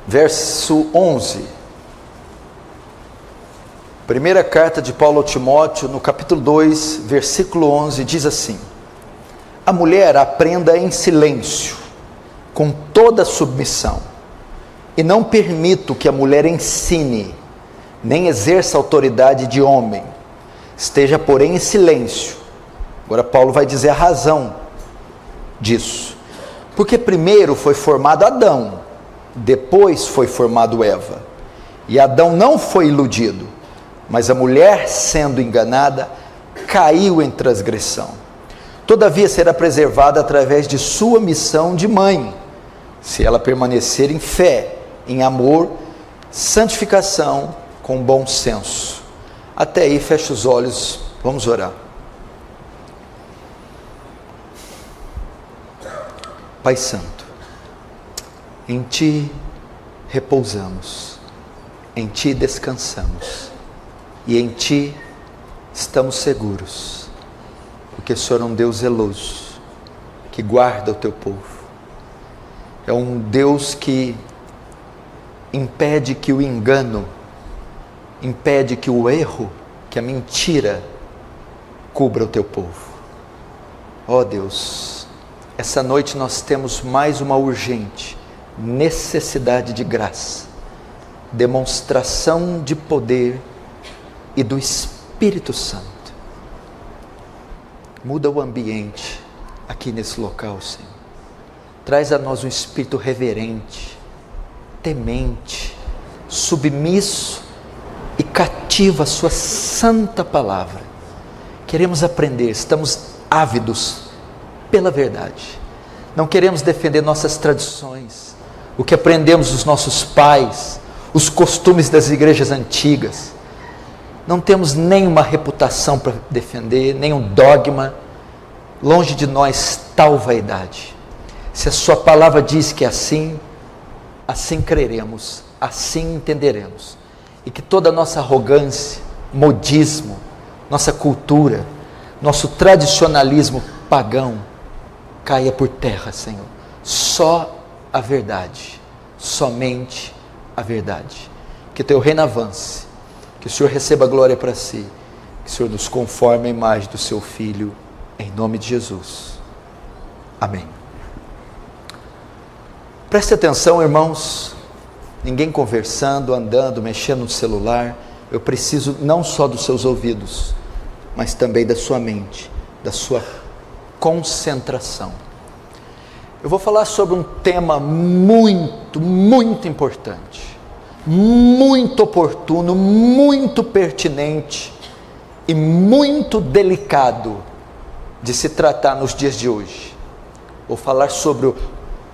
verso 11. Primeira carta de Paulo a Timóteo, no capítulo 2, versículo 11, diz assim: a mulher aprenda em silêncio, com toda submissão, e não permito que a mulher ensine, nem exerça autoridade de homem, esteja porém em silêncio. Agora Paulo vai dizer a razão disso, porque primeiro foi formado Adão, depois foi formado Eva, e Adão não foi iludido, mas a mulher, sendo enganada, caiu em transgressão. Todavia será preservada através de sua missão de mãe, se ela permanecer em fé, em amor, santificação, com bom senso. Até aí, fecha os olhos, vamos orar. Pai Santo, em Ti repousamos, em Ti descansamos, e em Ti estamos seguros, porque o Senhor é um Deus zeloso, que guarda o Teu povo. É um Deus que impede que o engano, impede que o erro, que a mentira cubra o Teu povo. Ó Deus, essa noite nós temos mais uma urgente necessidade de graça, demonstração de poder e do Espírito Santo. Muda o ambiente aqui nesse local, Senhor. Traz a nós um espírito reverente, temente, submisso e cativo à Sua santa palavra. Queremos aprender, estamos ávidos pela verdade. Não queremos defender nossas tradições, o que aprendemos dos nossos pais, os costumes das igrejas antigas. Não temos nenhuma reputação para defender, nenhum dogma. Longe de nós tal vaidade. Se a Sua palavra diz que é assim, assim creremos, assim entenderemos. E que toda a nossa arrogância, modismo, nossa cultura, nosso tradicionalismo pagão caia por terra, Senhor. Só a verdade, somente a verdade. Que Teu reino avance, que o Senhor receba a glória para si, que o Senhor nos conforme à imagem do Seu Filho, em nome de Jesus. Amém. Preste atenção, irmãos, ninguém conversando, andando, mexendo no celular. Eu preciso não só dos seus ouvidos, mas também da sua mente, da sua concentração. Eu vou falar sobre um tema muito, muito importante, muito oportuno, muito pertinente e muito delicado de se tratar nos dias de hoje. Vou falar sobre o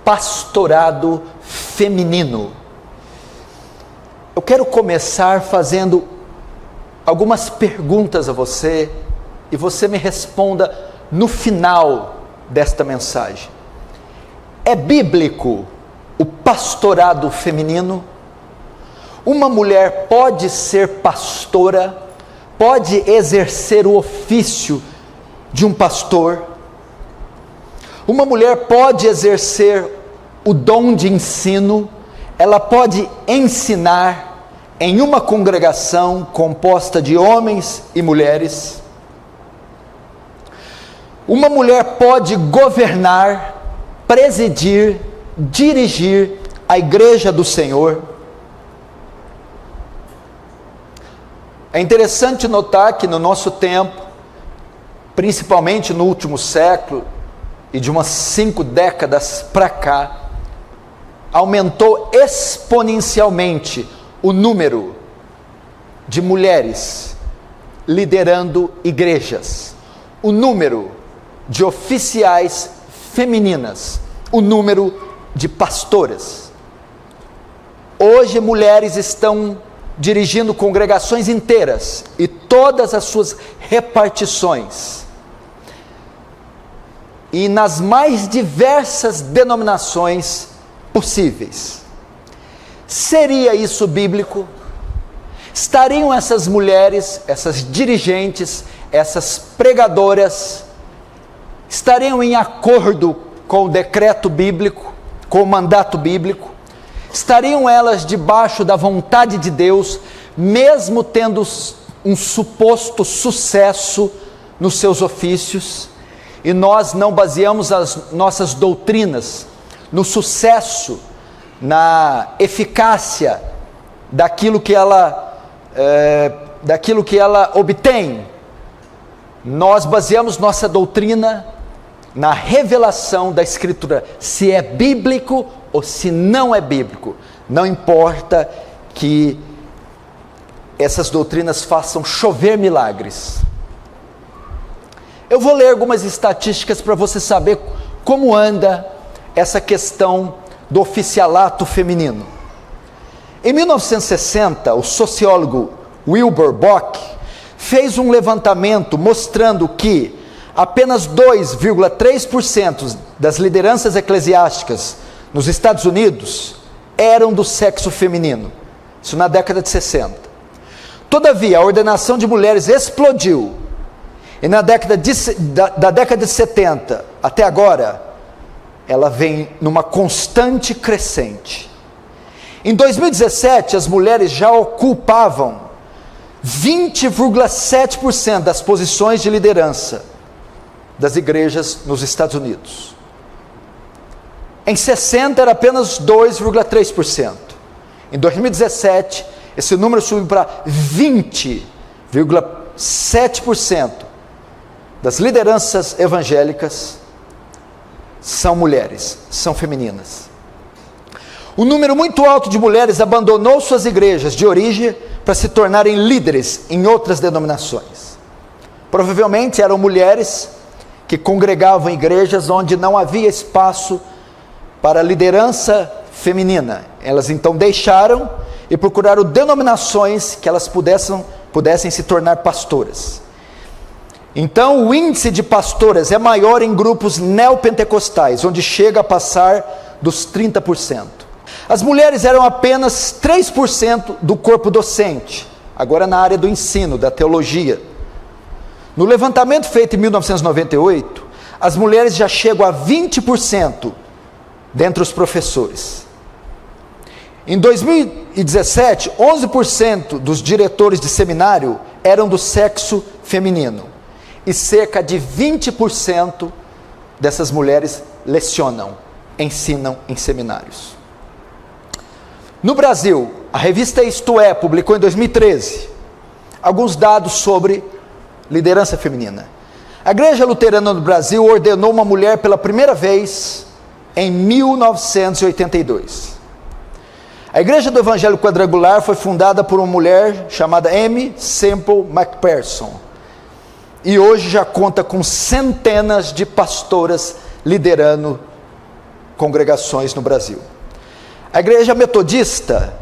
pastorado feminino. Eu quero começar fazendo algumas perguntas a você, e você me responda no final desta mensagem. É bíblico o pastorado feminino? Uma mulher pode ser pastora, pode exercer o ofício de um pastor? Uma mulher pode exercer o dom de ensino, ela pode ensinar em uma congregação composta de homens e mulheres. Uma mulher pode governar, presidir, dirigir a igreja do Senhor. É interessante notar que no nosso tempo, principalmente no último século, e de umas 5 décadas para cá, aumentou exponencialmente o número de mulheres liderando igrejas, o número de oficiais femininas, o número de pastoras. Hoje mulheres estão dirigindo congregações inteiras e todas as suas repartições, e nas mais diversas denominações possíveis. Seria isso bíblico? Estariam essas mulheres, essas dirigentes, essas pregadoras, estariam em acordo com o decreto bíblico, com o mandato bíblico? Estariam elas debaixo da vontade de Deus, mesmo tendo um suposto sucesso nos seus ofícios? E nós não baseamos as nossas doutrinas no sucesso, na eficácia daquilo que ela obtém. Nós baseamos nossa doutrina na revelação da Escritura, se é bíblico ou se não é bíblico. Não importa que essas doutrinas façam chover milagres. Eu vou ler algumas estatísticas para você saber como anda essa questão do oficialato feminino. Em 1960, o sociólogo Wilbur Bock fez um levantamento mostrando que apenas 2,3% das lideranças eclesiásticas nos Estados Unidos eram do sexo feminino. Isso na década de 60. Todavia, a ordenação de mulheres explodiu. E da década de 70 até agora, ela vem numa constante crescente. Em 2017, as mulheres já ocupavam 20,7% das posições de liderança das igrejas nos Estados Unidos. Em 60 era apenas 2,3%. Em 2017, esse número subiu para 20,7%. Das lideranças evangélicas são mulheres, são femininas. Um número muito alto de mulheres abandonou suas igrejas de origem para se tornarem líderes em outras denominações. Provavelmente eram mulheres que congregavam em igrejas onde não havia espaço para liderança feminina. Elas então deixaram e procuraram denominações que elas pudessem se tornar pastoras. Então o índice de pastoras é maior em grupos neopentecostais, onde chega a passar dos 30%. As mulheres eram apenas 3% do corpo docente, agora na área do ensino, da teologia. No levantamento feito em 1998, as mulheres já chegam a 20% dentre os professores. Em 2017, 11% dos diretores de seminário eram do sexo feminino. E cerca de 20% dessas mulheres lecionam, ensinam em seminários. No Brasil, a revista Isto É publicou em 2013 alguns dados sobre liderança feminina. A Igreja Luterana do Brasil ordenou uma mulher pela primeira vez em 1982. A Igreja do Evangelho Quadrangular foi fundada por uma mulher chamada Amy Semple McPherson. E hoje já conta com centenas de pastoras liderando congregações no Brasil. A Igreja Metodista,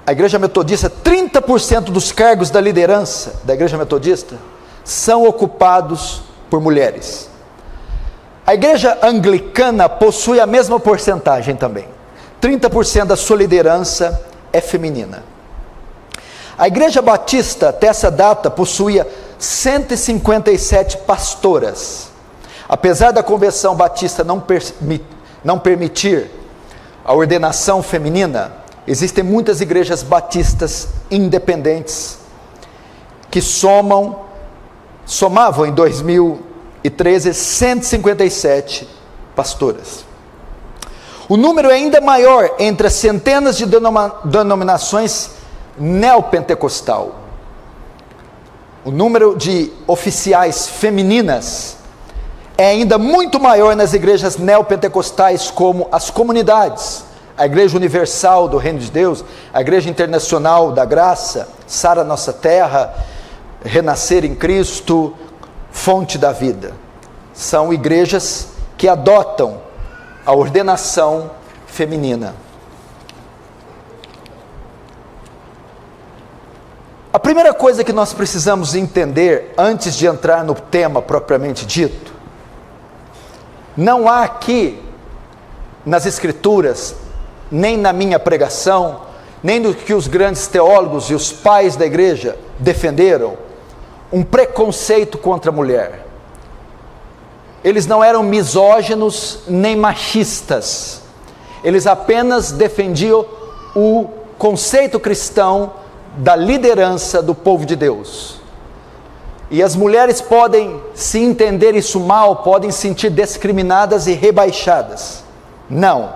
30% dos cargos da liderança da Igreja Metodista são ocupados por mulheres. A Igreja Anglicana possui a mesma porcentagem também. 30% da sua liderança é feminina. A Igreja Batista, até essa data, possuía 157 pastoras. Apesar da Convenção Batista não permitir a ordenação feminina, existem muitas igrejas batistas independentes que somavam em 2013 157 pastoras. O número é ainda maior entre as centenas de denominações neopentecostal. O número de oficiais femininas é ainda muito maior nas igrejas neopentecostais, como as comunidades, a Igreja Universal do Reino de Deus, a Igreja Internacional da Graça, Sara Nossa Terra, Renascer em Cristo, Fonte da Vida. São igrejas que adotam a ordenação feminina. A primeira coisa que nós precisamos entender, antes de entrar no tema propriamente dito, não há aqui, nas Escrituras, nem na minha pregação, nem no que os grandes teólogos e os pais da igreja defenderam, um preconceito contra a mulher. Eles não eram misóginos nem machistas. eles apenas defendiam o conceito cristão da liderança do povo de Deus. E as mulheres podem se entender isso mal, podem se sentir discriminadas e rebaixadas. Não.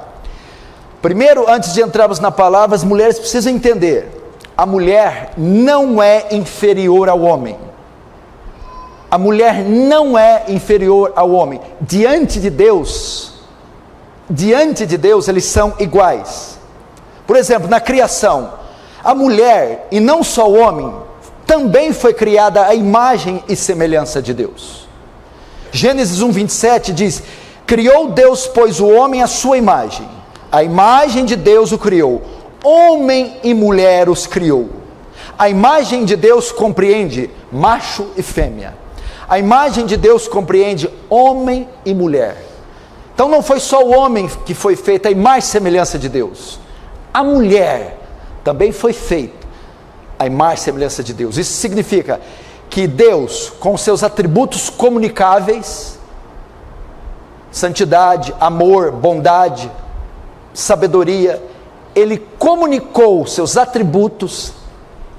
Primeiro, antes de entrarmos na palavra, as mulheres precisam entender: a mulher não é inferior ao homem. A mulher não é inferior ao homem. Diante de Deus, eles são iguais. Por exemplo, na criação, a mulher, e não só o homem, também foi criada à imagem e semelhança de Deus. Gênesis 1:27 diz: criou Deus, pois, o homem à sua imagem, a imagem de Deus o criou, homem e mulher os criou. A imagem de Deus compreende macho e fêmea. A imagem de Deus compreende homem e mulher. Então não foi só o homem que foi feito à imagem e semelhança de Deus, a mulher também foi feita à imagem e semelhança de Deus. Isso significa que Deus, com seus atributos comunicáveis, santidade, amor, bondade, sabedoria, Ele comunicou seus atributos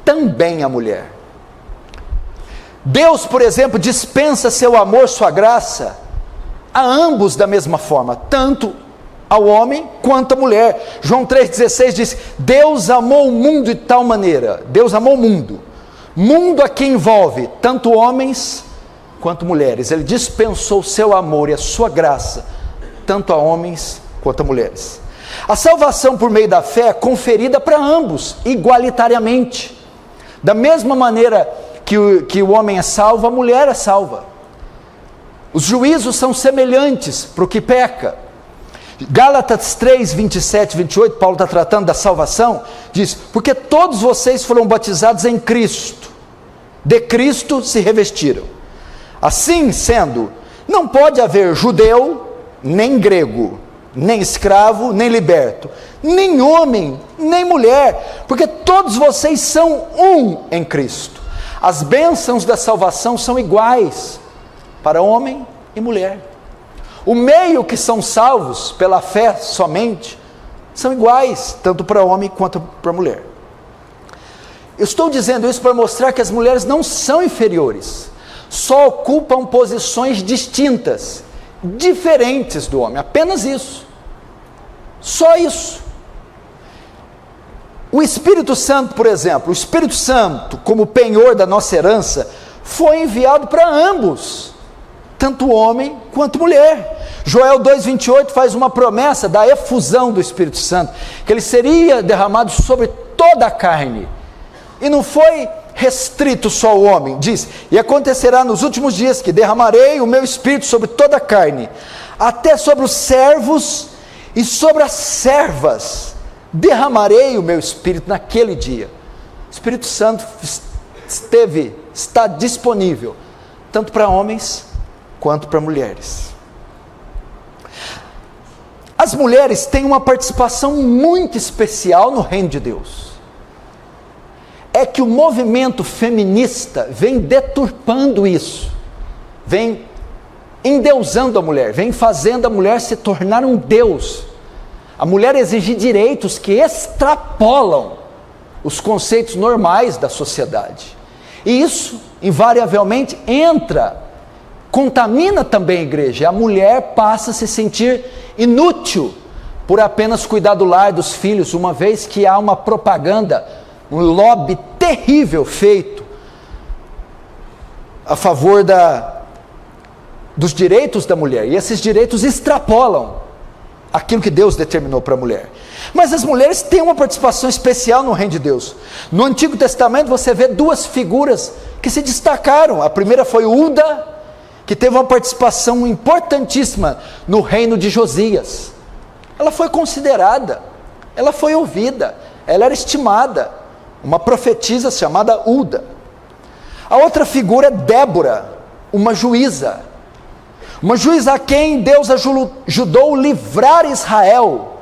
também à mulher. Deus, por exemplo, dispensa seu amor, sua graça a ambos da mesma forma, tanto ao homem quanto à mulher. João 3,16 diz: Deus amou o mundo de tal maneira, Deus amou o mundo a que envolve tanto homens quanto mulheres. Ele dispensou o seu amor e a sua graça tanto a homens quanto a mulheres. A salvação por meio da fé é conferida para ambos igualitariamente. Da mesma maneira que o homem é salvo, a mulher é salva. Os juízos são semelhantes para o que peca. Gálatas 3, 27 e 28, Paulo está tratando da salvação, diz: porque todos vocês foram batizados em Cristo, de Cristo se revestiram. Assim sendo, não pode haver judeu, nem grego, nem escravo, nem liberto, nem homem, nem mulher, porque todos vocês são um em Cristo. As bênçãos da salvação são iguais para homem e mulher. O meio que são salvos pela fé somente são iguais, tanto para homem quanto para mulher. Eu estou dizendo isso para mostrar que as mulheres não são inferiores, só ocupam posições distintas, diferentes do homem, apenas isso, só isso. O Espírito Santo, por exemplo, o Espírito Santo, como penhor da nossa herança, foi enviado para ambos, tanto homem quanto mulher. Joel 2,28 faz uma promessa da efusão do Espírito Santo, que ele seria derramado sobre toda a carne, e não foi restrito só ao homem. Diz: e acontecerá nos últimos dias que derramarei o meu Espírito sobre toda a carne, até sobre os servos e sobre as servas derramarei o meu Espírito naquele dia. O Espírito Santo está disponível tanto para homens quanto para mulheres. As mulheres têm uma participação muito especial no reino de Deus. É que o movimento feminista vem deturpando isso, vem endeusando a mulher, vem fazendo a mulher se tornar um deus. A mulher exige direitos que extrapolam os conceitos normais da sociedade. E isso, invariavelmente, contamina também a igreja. A mulher passa a se sentir inútil por apenas cuidar do lar, dos filhos, uma vez que há uma propaganda, um lobby terrível feito a favor dos direitos da mulher. E esses direitos extrapolam aquilo que Deus determinou para a mulher. Mas as mulheres têm uma participação especial no reino de Deus. No Antigo Testamento você vê duas figuras que se destacaram. A primeira foi Uda, que teve uma participação importantíssima no reino de Josias. Ela foi considerada, ela foi ouvida, ela era estimada, uma profetisa chamada Uda. A outra figura é Débora, uma juíza a quem Deus ajudou a livrar Israel,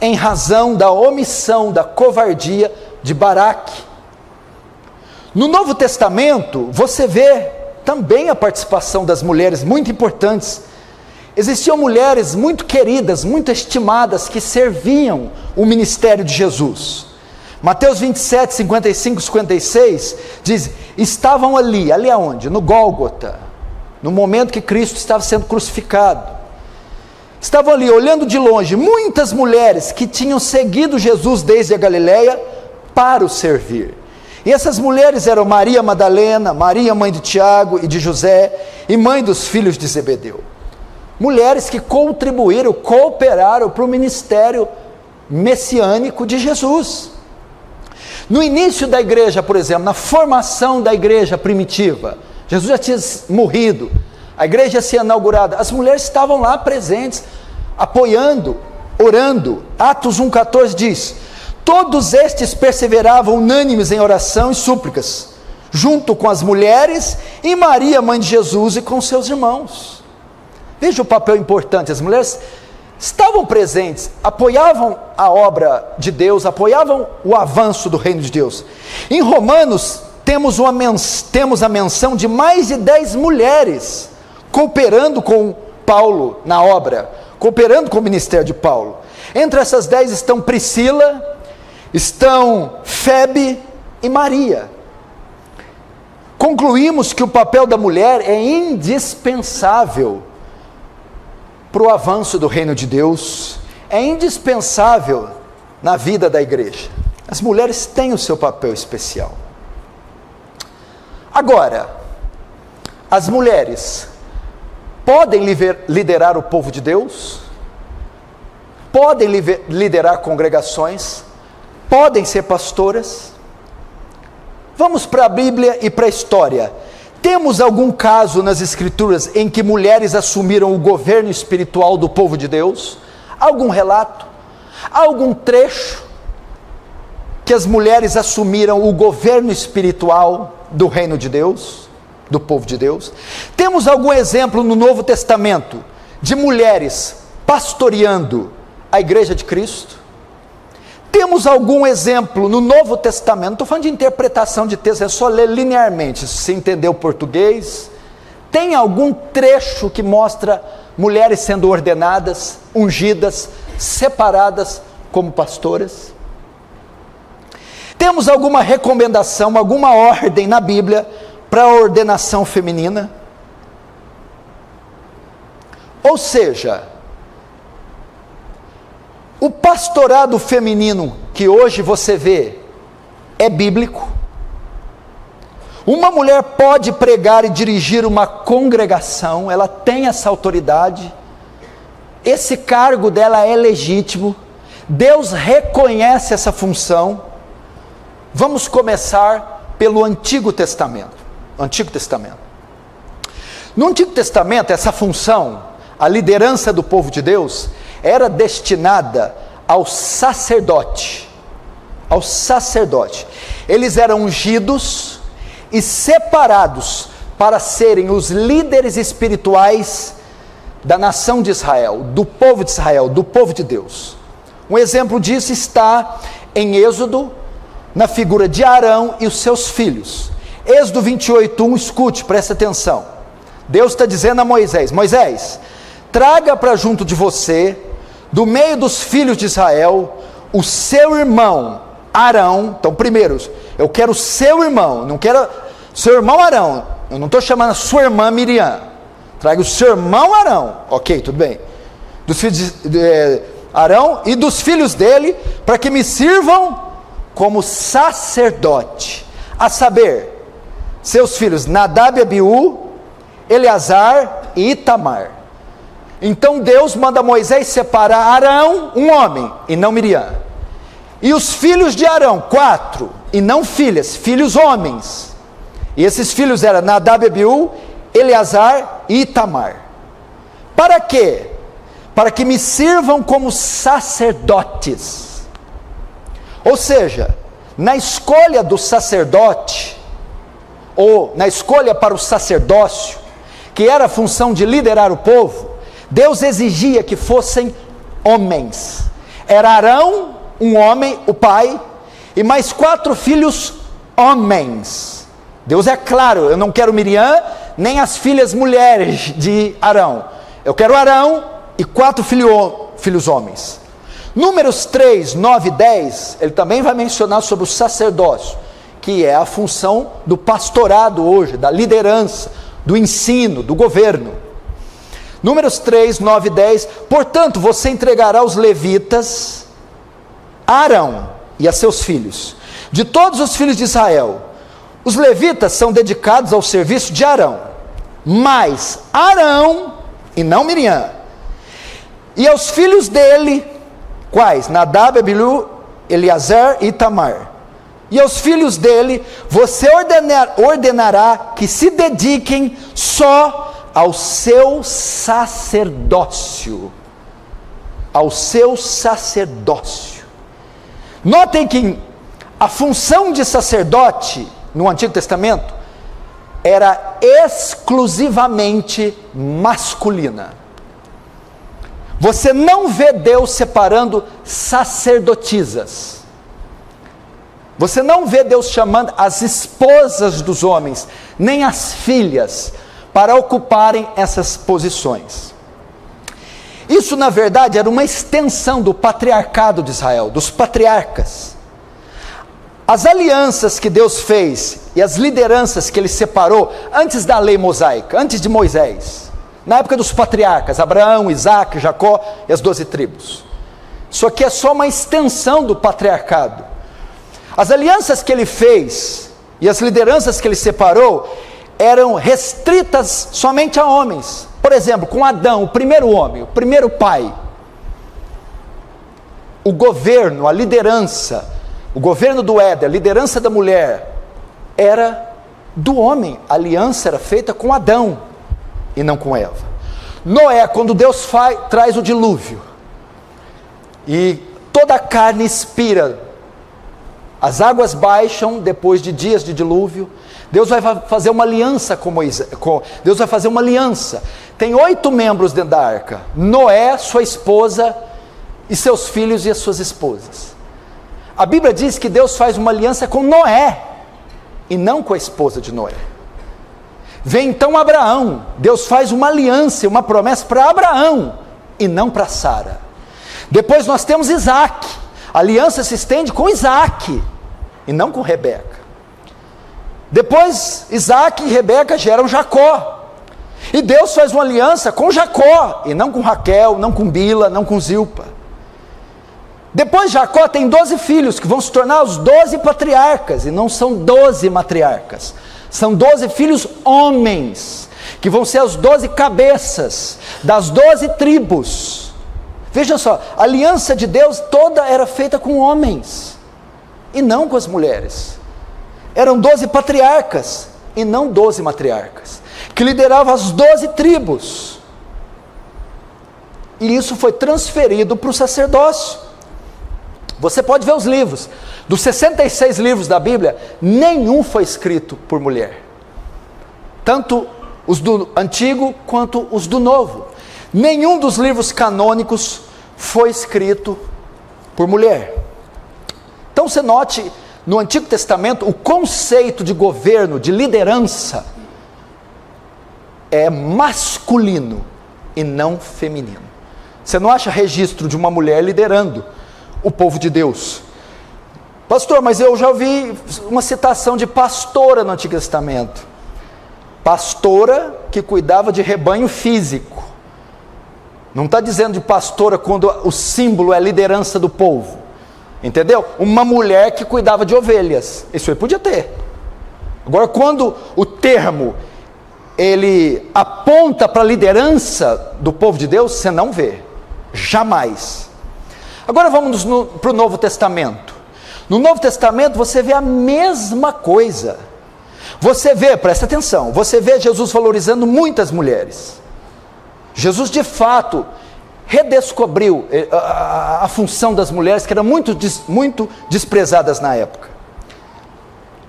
em razão da omissão, da covardia de Baraque. No Novo Testamento, você vê também a participação das mulheres muito importantes. existiam mulheres muito queridas, muito estimadas, que serviam o ministério de Jesus. Mateus 27, 55, 56, diz, estavam ali aonde? No Gólgota, no momento que Cristo estava sendo crucificado. Estavam ali, olhando de longe, muitas mulheres que tinham seguido Jesus desde a Galileia para o servir. E essas mulheres eram Maria Madalena, Maria mãe de Tiago e de José, e mãe dos filhos de Zebedeu. Mulheres que contribuíram, cooperaram para o ministério messiânico de Jesus. No início da igreja, por exemplo, na formação da igreja primitiva, Jesus já tinha morrido, a igreja ia ser inaugurada, as mulheres estavam lá presentes, apoiando, orando. Atos 1,14 diz, todos estes perseveravam unânimes em oração e súplicas, junto com as mulheres e Maria, mãe de Jesus, e com seus irmãos. Veja o papel importante, as mulheres estavam presentes, apoiavam a obra de Deus, apoiavam o avanço do reino de Deus. Em Romanos, temos a menção de mais de 10 mulheres cooperando com Paulo na obra, cooperando com o ministério de Paulo. Entre essas 10 estão Priscila, estão Febe e Maria. Concluímos que o papel da mulher é indispensável para o avanço do reino de Deus, é indispensável na vida da igreja. As mulheres têm o seu papel especial. Agora, as mulheres podem liderar o povo de Deus, podem liderar congregações, podem ser pastoras. Vamos para a Bíblia e para a história. Temos algum caso nas Escrituras em que mulheres assumiram o governo espiritual do povo de Deus? Algum relato? Algum trecho que as mulheres assumiram o governo espiritual do reino de Deus, do povo de Deus? Temos algum exemplo no Novo Testamento de mulheres pastoreando a igreja de Cristo? Temos algum exemplo no Novo Testamento, não estou falando de interpretação de texto, é só ler linearmente, se você entender o português. Tem algum trecho que mostra mulheres sendo ordenadas, ungidas, separadas como pastoras? Temos alguma recomendação, alguma ordem na Bíblia para a ordenação feminina? Ou seja, o pastorado feminino que hoje você vê é bíblico. Uma mulher pode pregar e dirigir uma congregação, ela tem essa autoridade, esse cargo dela é legítimo, Deus reconhece essa função. Vamos começar pelo Antigo Testamento. No Antigo Testamento, essa função, a liderança do povo de Deus, era destinada ao sacerdote. Eles eram ungidos e separados para serem os líderes espirituais da nação de Israel, do povo de Israel, do povo de Deus. Um exemplo disso está em Êxodo, na figura de Arão e os seus filhos. Êxodo 28:1, escute, preste atenção. Deus está dizendo a Moisés: Moisés, traga para junto de você, do meio dos filhos de Israel, o seu irmão Arão. Então, primeiro, eu quero o seu irmão, não quero seu irmão Arão, eu não estou chamando a sua irmã Miriam, traga o seu irmão Arão, ok, tudo bem, dos filhos de Arão e dos filhos dele, para que me sirvam como sacerdote, a saber, seus filhos Nadab e Abiú, Eleazar e Itamar. Então Deus manda Moisés separar Arão, um homem, e não Miriam, e os filhos de Arão, 4, e não filhas, filhos homens, e esses filhos eram Nadab e Abiú, Eleazar e Itamar. Para quê? Para que me sirvam como sacerdotes. Ou seja, na escolha do sacerdote, ou na escolha para o sacerdócio, que era a função de liderar o povo, Deus exigia que fossem homens. Era Arão, um homem, o pai, e mais 4 filhos homens. Deus é claro, eu não quero Miriam, nem as filhas mulheres de Arão, Eu quero Arão e 4 filhos homens. Números 3, 9 e 10, ele também vai mencionar sobre o sacerdócio, que é a função do pastorado hoje, da liderança, do ensino, do governo. Números 3, 9 e 10, portanto, você entregará os levitas a Arão e a seus filhos, de todos os filhos de Israel. Os levitas são dedicados ao serviço de Arão, mas Arão, e não Miriam, e aos filhos dele, quais? Nadab, Abiú, Eleazar e Itamar. E aos filhos dele, você ordenará que se dediquem só ao seu sacerdócio. Ao seu sacerdócio. Notem que a função de sacerdote no Antigo Testamento era exclusivamente masculina. Você não vê Deus separando sacerdotisas. Você não vê Deus chamando as esposas dos homens, nem as filhas, para ocuparem essas posições. Isso, na verdade, era uma extensão do patriarcado de Israel, dos patriarcas. As alianças que Deus fez e as lideranças que Ele separou antes da lei mosaica, antes de Moisés, na época dos patriarcas, Abraão, Isaac, Jacó e as 12 tribos. Isso aqui é só uma extensão do patriarcado. As alianças que Ele fez e as lideranças que Ele separou eram restritas somente a homens. Por exemplo, com Adão, o primeiro homem, o primeiro pai. O governo, a liderança, o governo do Éden, a liderança da mulher, era do homem. A aliança era feita com Adão e não com Eva. Noé, quando Deus traz o dilúvio, e toda a carne expira, as águas baixam depois de dias de dilúvio, Deus vai fazer uma aliança com Moisés, Deus vai fazer uma aliança. Tem 8 membros dentro da arca: Noé, sua esposa e seus filhos e as suas esposas. A Bíblia diz que Deus faz uma aliança com Noé e não com a esposa de Noé. Vem então Abraão, Deus faz uma aliança, uma promessa para Abraão e não para Sara. Depois nós temos Isaac, a aliança se estende com Isaac e não com Rebeca. Depois Isaac e Rebeca geram Jacó, e Deus faz uma aliança com Jacó e não com Raquel, não com Bila, não com Zilpa. Depois Jacó tem 12 filhos que vão se tornar os 12 patriarcas, e não são 12 matriarcas, são 12 filhos homens, que vão ser as 12 cabeças das 12 tribos. Veja só, a aliança de Deus toda era feita com homens, e não com as mulheres. Eram 12 patriarcas, e não 12 matriarcas, que lideravam as 12 tribos. E isso foi transferido para o sacerdócio. Você pode ver os livros, dos 66 livros da Bíblia, nenhum foi escrito por mulher. Tanto os do Antigo quanto os do Novo. Nenhum dos livros canônicos foi escrito por mulher. Então você note, no Antigo Testamento, o conceito de governo, de liderança, é masculino e não feminino. Você não acha registro de uma mulher liderando o povo de Deus. Pastor, mas eu já ouvi uma citação de pastora no Antigo Testamento. Pastora que cuidava de rebanho físico. Não está dizendo de pastora quando o símbolo é a liderança do povo. Entendeu? Uma mulher que cuidava de ovelhas. Isso aí podia ter. Agora, quando o termo ele aponta para a liderança do povo de Deus, você não vê. Jamais. Agora vamos para o Novo Testamento. No Novo Testamento você vê a mesma coisa. Você vê, presta atenção, você vê Jesus valorizando muitas mulheres. Jesus de fato redescobriu a função das mulheres, que eram muito desprezadas na época.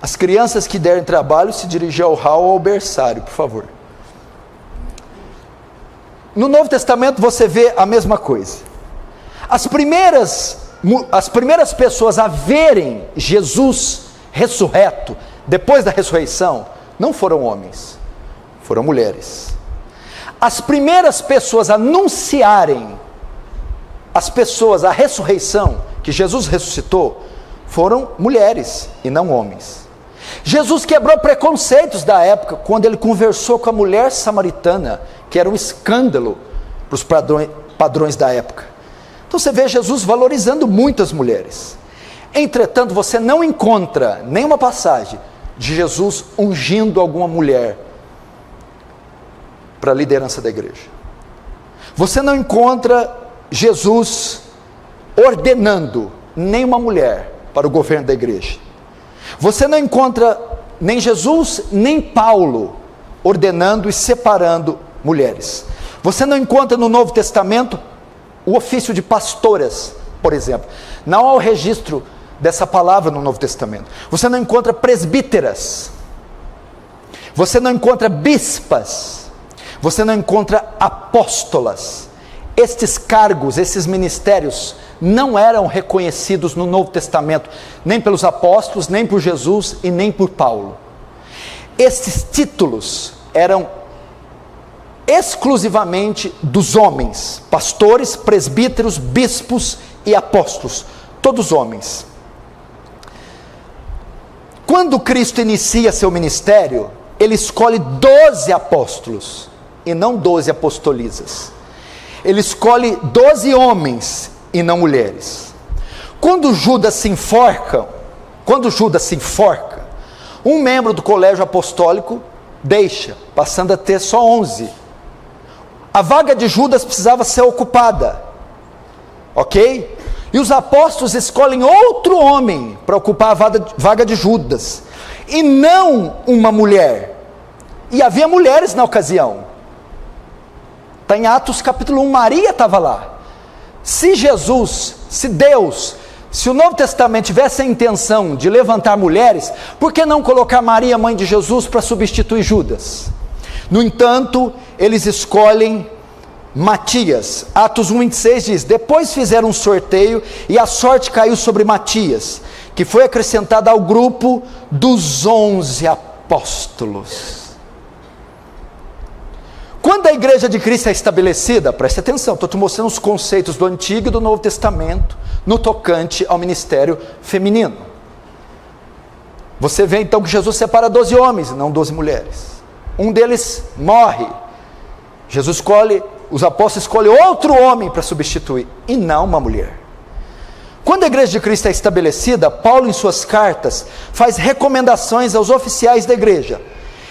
As crianças que derem trabalho se dirigem ao hall ou ao berçário, por favor. No Novo Testamento você vê a mesma coisa. As primeiras pessoas a verem Jesus ressurreto, depois da ressurreição, não foram homens, foram mulheres. As primeiras pessoas a anunciarem as pessoas a ressurreição, que Jesus ressuscitou, foram mulheres e não homens. Jesus quebrou preconceitos da época, quando ele conversou com a mulher samaritana, que era um escândalo para os padrões da época. Então você vê Jesus valorizando muito as mulheres. Entretanto, você não encontra nenhuma passagem de Jesus ungindo alguma mulher para a liderança da igreja. Você não encontra Jesus ordenando nenhuma mulher para o governo da igreja. Você não encontra nem Jesus, nem Paulo ordenando e separando mulheres. Você não encontra no Novo Testamento o ofício de pastoras, por exemplo. Não há o registro dessa palavra no Novo Testamento. Você não encontra presbíteras. Você não encontra bispas. Você não encontra apóstolas. Estes cargos, esses ministérios, não eram reconhecidos no Novo Testamento, nem pelos apóstolos, nem por Jesus e nem por Paulo. Estes títulos eram exclusivamente dos homens, pastores, presbíteros, bispos e apóstolos, todos homens. Quando Cristo inicia seu ministério, ele escolhe 12 apóstolos, e não 12 apostolisas. Ele escolhe 12 homens, e não mulheres. Quando Judas se enforca, um membro do colégio apostólico deixa, passando a ter só 11. A vaga de Judas precisava ser ocupada, ok? E os apóstolos escolhem outro homem para ocupar a vaga de Judas, e não uma mulher. E havia mulheres na ocasião. Está em Atos capítulo 1, Maria estava lá. Se Jesus, se Deus, se o Novo Testamento tivesse a intenção de levantar mulheres, por que não colocar Maria, mãe de Jesus, para substituir Judas? No entanto, eles escolhem Matias. Atos 1,26 diz: depois fizeram um sorteio e a sorte caiu sobre Matias, que foi acrescentado ao grupo dos 11 apóstolos. Quando a igreja de Cristo é estabelecida, preste atenção, estou te mostrando os conceitos do Antigo e do Novo Testamento no tocante ao ministério feminino. Você vê então que Jesus separa 12 homens e não 12 mulheres. Um deles morre. Jesus escolhe, os apóstolos escolhem outro homem para substituir, e não uma mulher. Quando a igreja de Cristo é estabelecida, Paulo em suas cartas faz recomendações aos oficiais da igreja,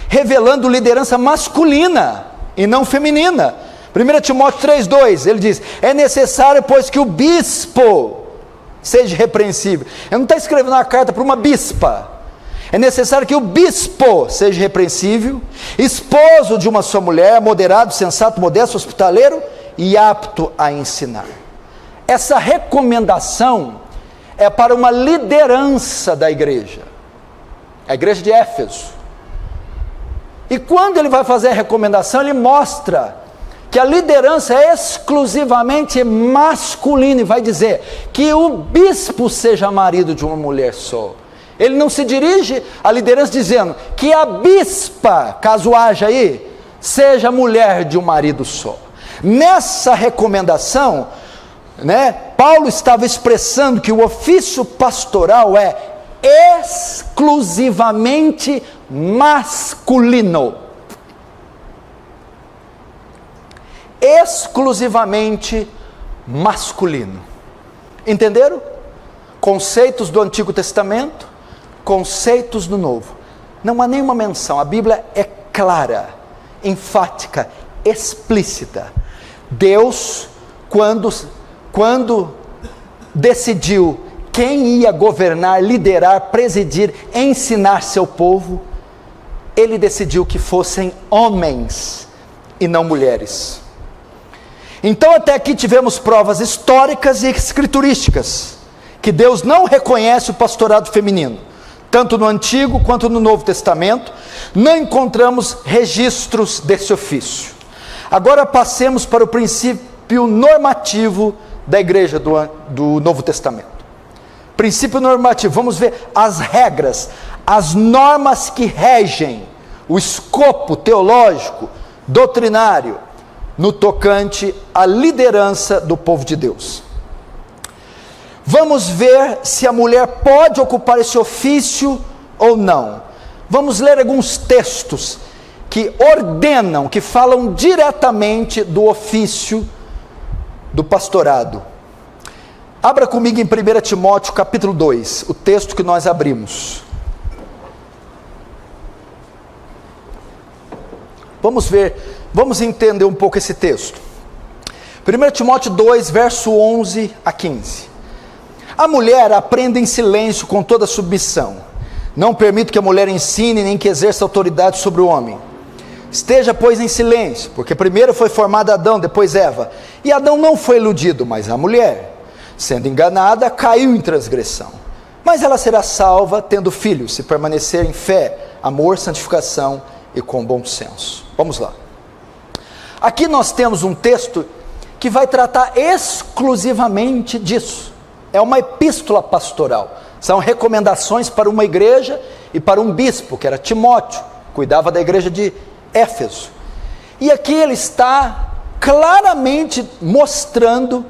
revelando liderança masculina e não feminina. 1 Timóteo 3,2, ele diz: é necessário, pois, que o bispo seja repreensível. Ele não está escrevendo uma carta para uma bispa. É necessário que o bispo seja repreensível, esposo de uma só mulher, moderado, sensato, modesto, hospitaleiro e apto a ensinar. Essa recomendação é para uma liderança da igreja, a igreja de Éfeso. E quando ele vai fazer a recomendação, ele mostra que a liderança é exclusivamente masculina, e vai dizer que o bispo seja marido de uma mulher só. Ele não se dirige à liderança dizendo que a bispa, caso haja aí, seja mulher de um marido só. Nessa recomendação, Paulo estava expressando que o ofício pastoral é exclusivamente masculino. Exclusivamente masculino. Entenderam? Conceitos do Antigo Testamento, conceitos do Novo. Não há nenhuma menção. A Bíblia é clara, enfática, explícita. Deus, quando decidiu quem ia governar, liderar, presidir, ensinar seu povo, ele decidiu que fossem homens e não mulheres. Então até aqui tivemos provas históricas e escriturísticas que Deus não reconhece o pastorado feminino. Tanto no Antigo quanto no Novo Testamento não encontramos registros desse ofício. Agora passemos para o princípio normativo da igreja do Novo Testamento. Princípio normativo, vamos ver as regras, as normas que regem o escopo teológico, doutrinário no tocante à liderança do povo de Deus. Vamos ver se a mulher pode ocupar esse ofício ou não. Vamos ler alguns textos que ordenam, que falam diretamente do ofício do pastorado. Abra comigo em 1 Timóteo capítulo 2, o texto que nós abrimos. Vamos ver, vamos entender um pouco esse texto. 1 Timóteo 2, verso 11 a 15. A mulher aprenda em silêncio com toda submissão. Não permito que a mulher ensine, nem que exerça autoridade sobre o homem. Esteja, pois, em silêncio, porque primeiro foi formado Adão, depois Eva. E Adão não foi iludido, mas a mulher, sendo enganada, caiu em transgressão. Mas ela será salva, tendo filhos, se permanecer em fé, amor, santificação e com bom senso. Vamos lá. Aqui nós temos um texto que vai tratar exclusivamente disso. É uma epístola pastoral. São recomendações para uma igreja e para um bispo, que era Timóteo, cuidava da igreja de Éfeso. E aqui ele está claramente mostrando,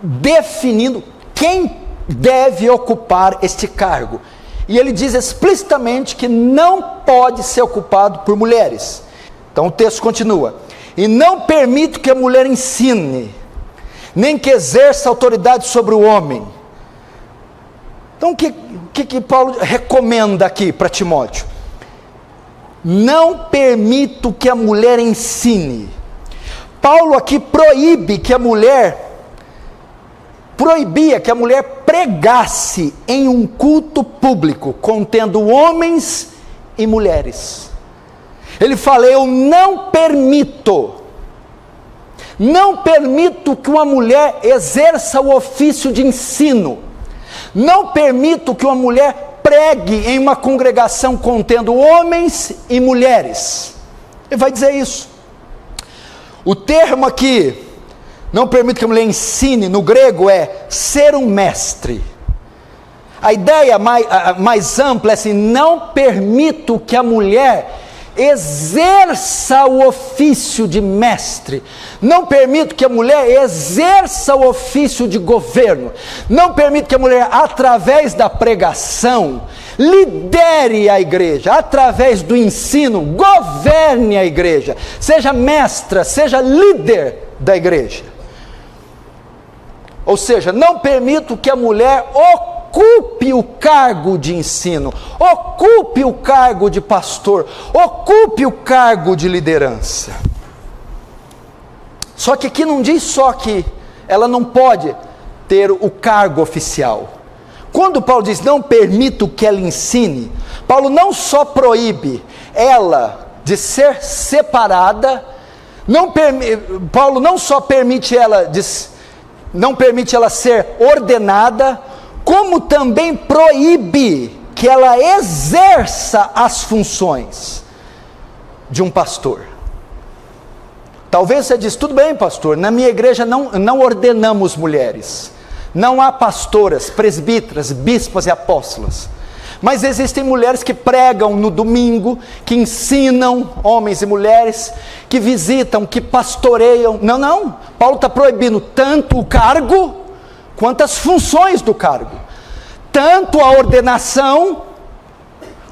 definindo quem deve ocupar este cargo. E ele diz explicitamente que não pode ser ocupado por mulheres. Então o texto continua: e não permito que a mulher ensine, nem que exerça autoridade sobre o homem. Então o que Paulo recomenda aqui para Timóteo? Não permito que a mulher ensine. Paulo aqui proibia que a mulher pregasse em um culto público, contendo homens e mulheres. Ele fala: eu não permito que uma mulher exerça o ofício de ensino, não permito que uma mulher pregue em uma congregação contendo homens e mulheres. Ele vai dizer isso. O termo aqui, não permito que a mulher ensine, no grego é ser um mestre. A ideia mais ampla é assim: não permito que a mulher exerça o ofício de mestre, não permito que a mulher exerça o ofício de governo, não permito que a mulher, através da pregação, lidere a igreja, através do ensino, governe a igreja, seja mestra, seja líder da igreja. Ou seja, não permito que a mulher ocupe o cargo de ensino, ocupe o cargo de pastor, ocupe o cargo de liderança. Só que aqui não diz só que ela não pode ter o cargo oficial. Quando Paulo diz não permito que ela ensine, Paulo não só proíbe ela de ser separada, Paulo não só permite ela ser ordenada, como também proíbe que ela exerça as funções de um pastor. Talvez você diz: tudo bem, pastor, na minha igreja não ordenamos mulheres, não há pastoras, presbíteras, bispas e apóstolas, mas existem mulheres que pregam no domingo, que ensinam homens e mulheres, que visitam, que pastoreiam. Não, Paulo está proibindo tanto o cargo quanto as funções do cargo, tanto a ordenação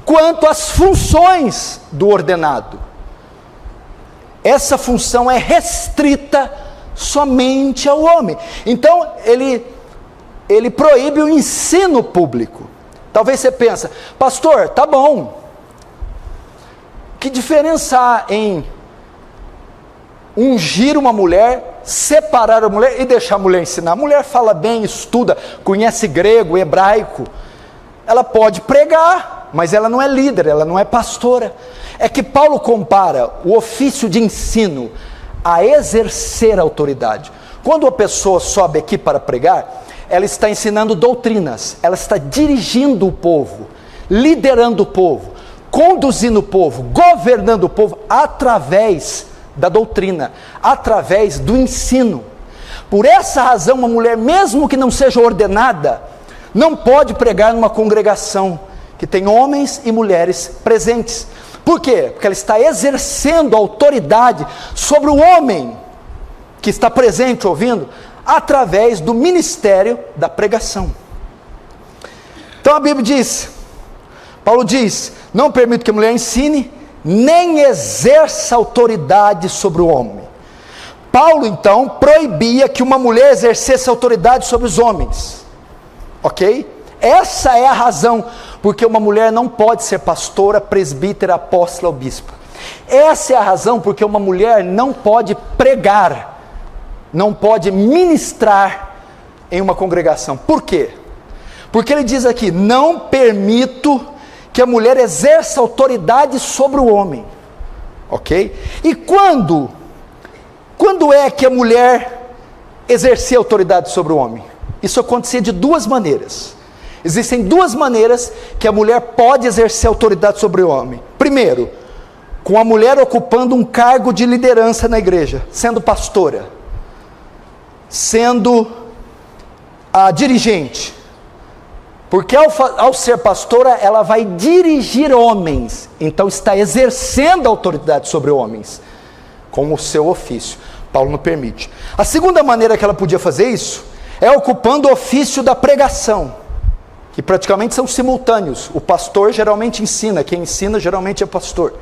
quanto as funções do ordenado. Essa função é restrita somente ao homem. Então ele proíbe o ensino público. Talvez você pense: pastor, tá bom, que diferença há em ungir uma mulher, separar a mulher e deixar a mulher ensinar? A mulher fala bem, estuda, conhece grego, hebraico, ela pode pregar, mas ela não é líder, ela não é pastora. É que Paulo compara o ofício de ensino a exercer a autoridade. Quando a pessoa sobe aqui para pregar, ela está ensinando doutrinas, ela está dirigindo o povo, liderando o povo, conduzindo o povo, governando o povo através da doutrina, através do ensino. Por essa razão, uma mulher, mesmo que não seja ordenada, não pode pregar numa congregação que tem homens e mulheres presentes. Por quê? Porque ela está exercendo autoridade sobre o homem que está presente ouvindo, através do ministério da pregação. Então a Bíblia diz, Paulo diz, não permito que a mulher ensine, nem exerça autoridade sobre o homem. Paulo então proibia que uma mulher exercesse autoridade sobre os homens, ok? Essa é a razão porque uma mulher não pode ser pastora, presbítera, apóstola ou bispa. Essa é a razão porque uma mulher não pode pregar, não pode ministrar em uma congregação. Por quê? Porque ele diz aqui, não permito que a mulher exerça autoridade sobre o homem, ok? E quando é que a mulher exercia autoridade sobre o homem? Isso acontecia de duas maneiras. Existem duas maneiras que a mulher pode exercer autoridade sobre o homem. Primeiro, com a mulher ocupando um cargo de liderança na igreja, sendo pastora, sendo a dirigente, porque ao ser pastora, ela vai dirigir homens, então está exercendo autoridade sobre homens, com o seu ofício. Paulo não permite. A segunda maneira que ela podia fazer isso, é ocupando o ofício da pregação, que praticamente são simultâneos. O pastor geralmente ensina, quem ensina geralmente é pastor,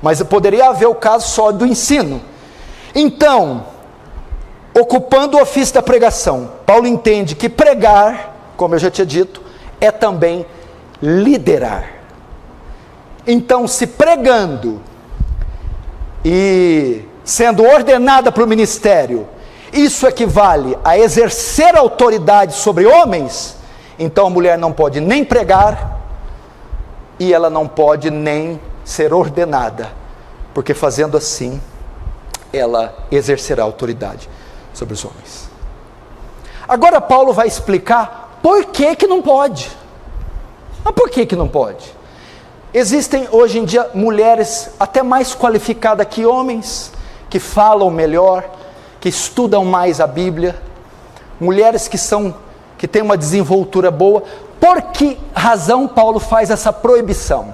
mas poderia haver o caso só do ensino. Então, ocupando o ofício da pregação, Paulo entende que pregar, como eu já tinha dito, é também liderar. Então, se pregando e sendo ordenada para o ministério, isso equivale a exercer autoridade sobre homens, então a mulher não pode nem pregar, e ela não pode nem ser ordenada, porque fazendo assim, ela exercerá autoridade sobre os homens. Agora Paulo vai explicar por que não pode. Mas por que não pode? Existem hoje em dia mulheres até mais qualificadas que homens, que falam melhor, que estudam mais a Bíblia, mulheres que têm uma desenvoltura boa. Por que razão Paulo faz essa proibição?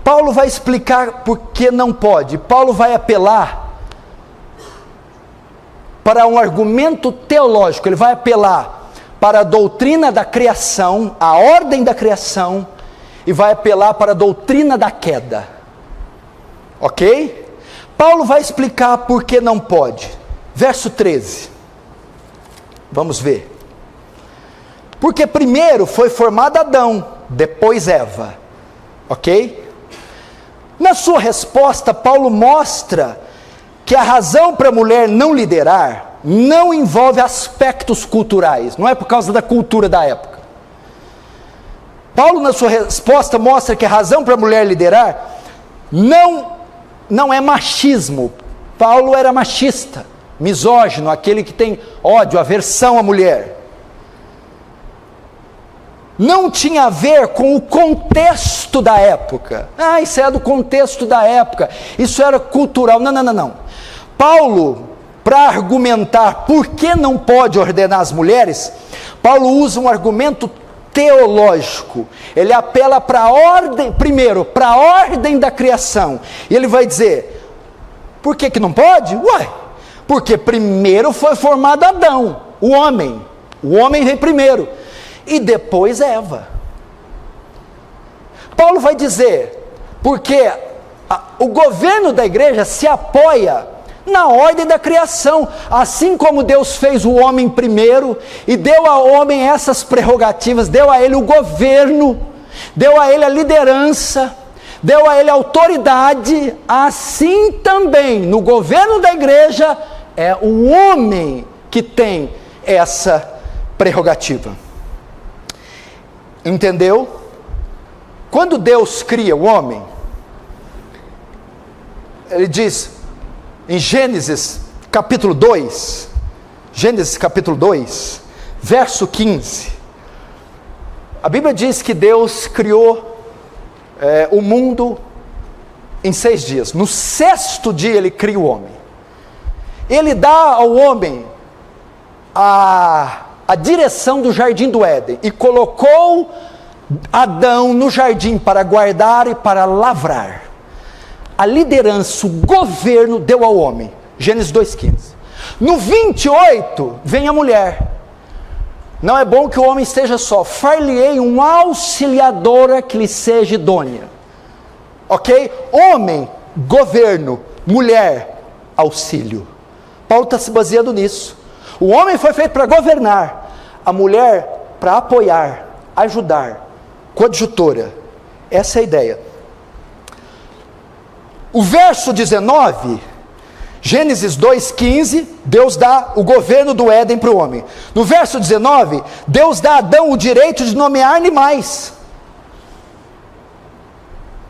Paulo vai explicar por que não pode. Paulo vai apelar para um argumento teológico, ele vai apelar para a doutrina da criação, a ordem da criação, e vai apelar para a doutrina da queda, ok? Paulo vai explicar por que não pode. Verso 13, vamos ver. Porque primeiro foi formado Adão, depois Eva, ok? Na sua resposta, Paulo mostra que a razão para a mulher não liderar não envolve aspectos culturais, não é por causa da cultura da época. Paulo, na sua resposta, mostra que a razão para a mulher liderar não é machismo. Paulo era machista, misógino, aquele que tem ódio, aversão à mulher. Não tinha a ver com o contexto da época. Isso é do contexto da época, isso era cultural. Não. Paulo, para argumentar por que não pode ordenar as mulheres, Paulo usa um argumento teológico. Ele apela para a ordem, primeiro, para a ordem da criação. E ele vai dizer, por que não pode? Porque primeiro foi formado Adão, o homem veio primeiro, e depois Eva. Paulo vai dizer, porque o governo da igreja se apoia na ordem da criação, assim como Deus fez o homem primeiro, e deu ao homem essas prerrogativas, deu a ele o governo, deu a ele a liderança, deu a ele a autoridade, assim também, no governo da igreja, é o homem que tem essa prerrogativa. Entendeu? Quando Deus cria o homem, ele diz, em Gênesis capítulo 2, verso 15, a Bíblia diz que Deus criou o mundo em 6 dias. No 6º dia ele cria o homem. Ele dá ao homem a direção do jardim do Éden, e colocou Adão no jardim para guardar e para lavrar. A liderança, o governo deu ao homem. Gênesis 2,15. No 28, vem a mulher. Não é bom que o homem esteja só. Far-lhe-ei uma auxiliadora que lhe seja idônea. Ok? Homem, governo. Mulher, auxílio. Paulo está se baseando nisso. O homem foi feito para governar. A mulher para apoiar, ajudar. Coadjutora. Essa é a ideia. O verso 19, Gênesis 2,15, Deus dá o governo do Éden para o homem. No verso 19, Deus dá a Adão o direito de nomear animais.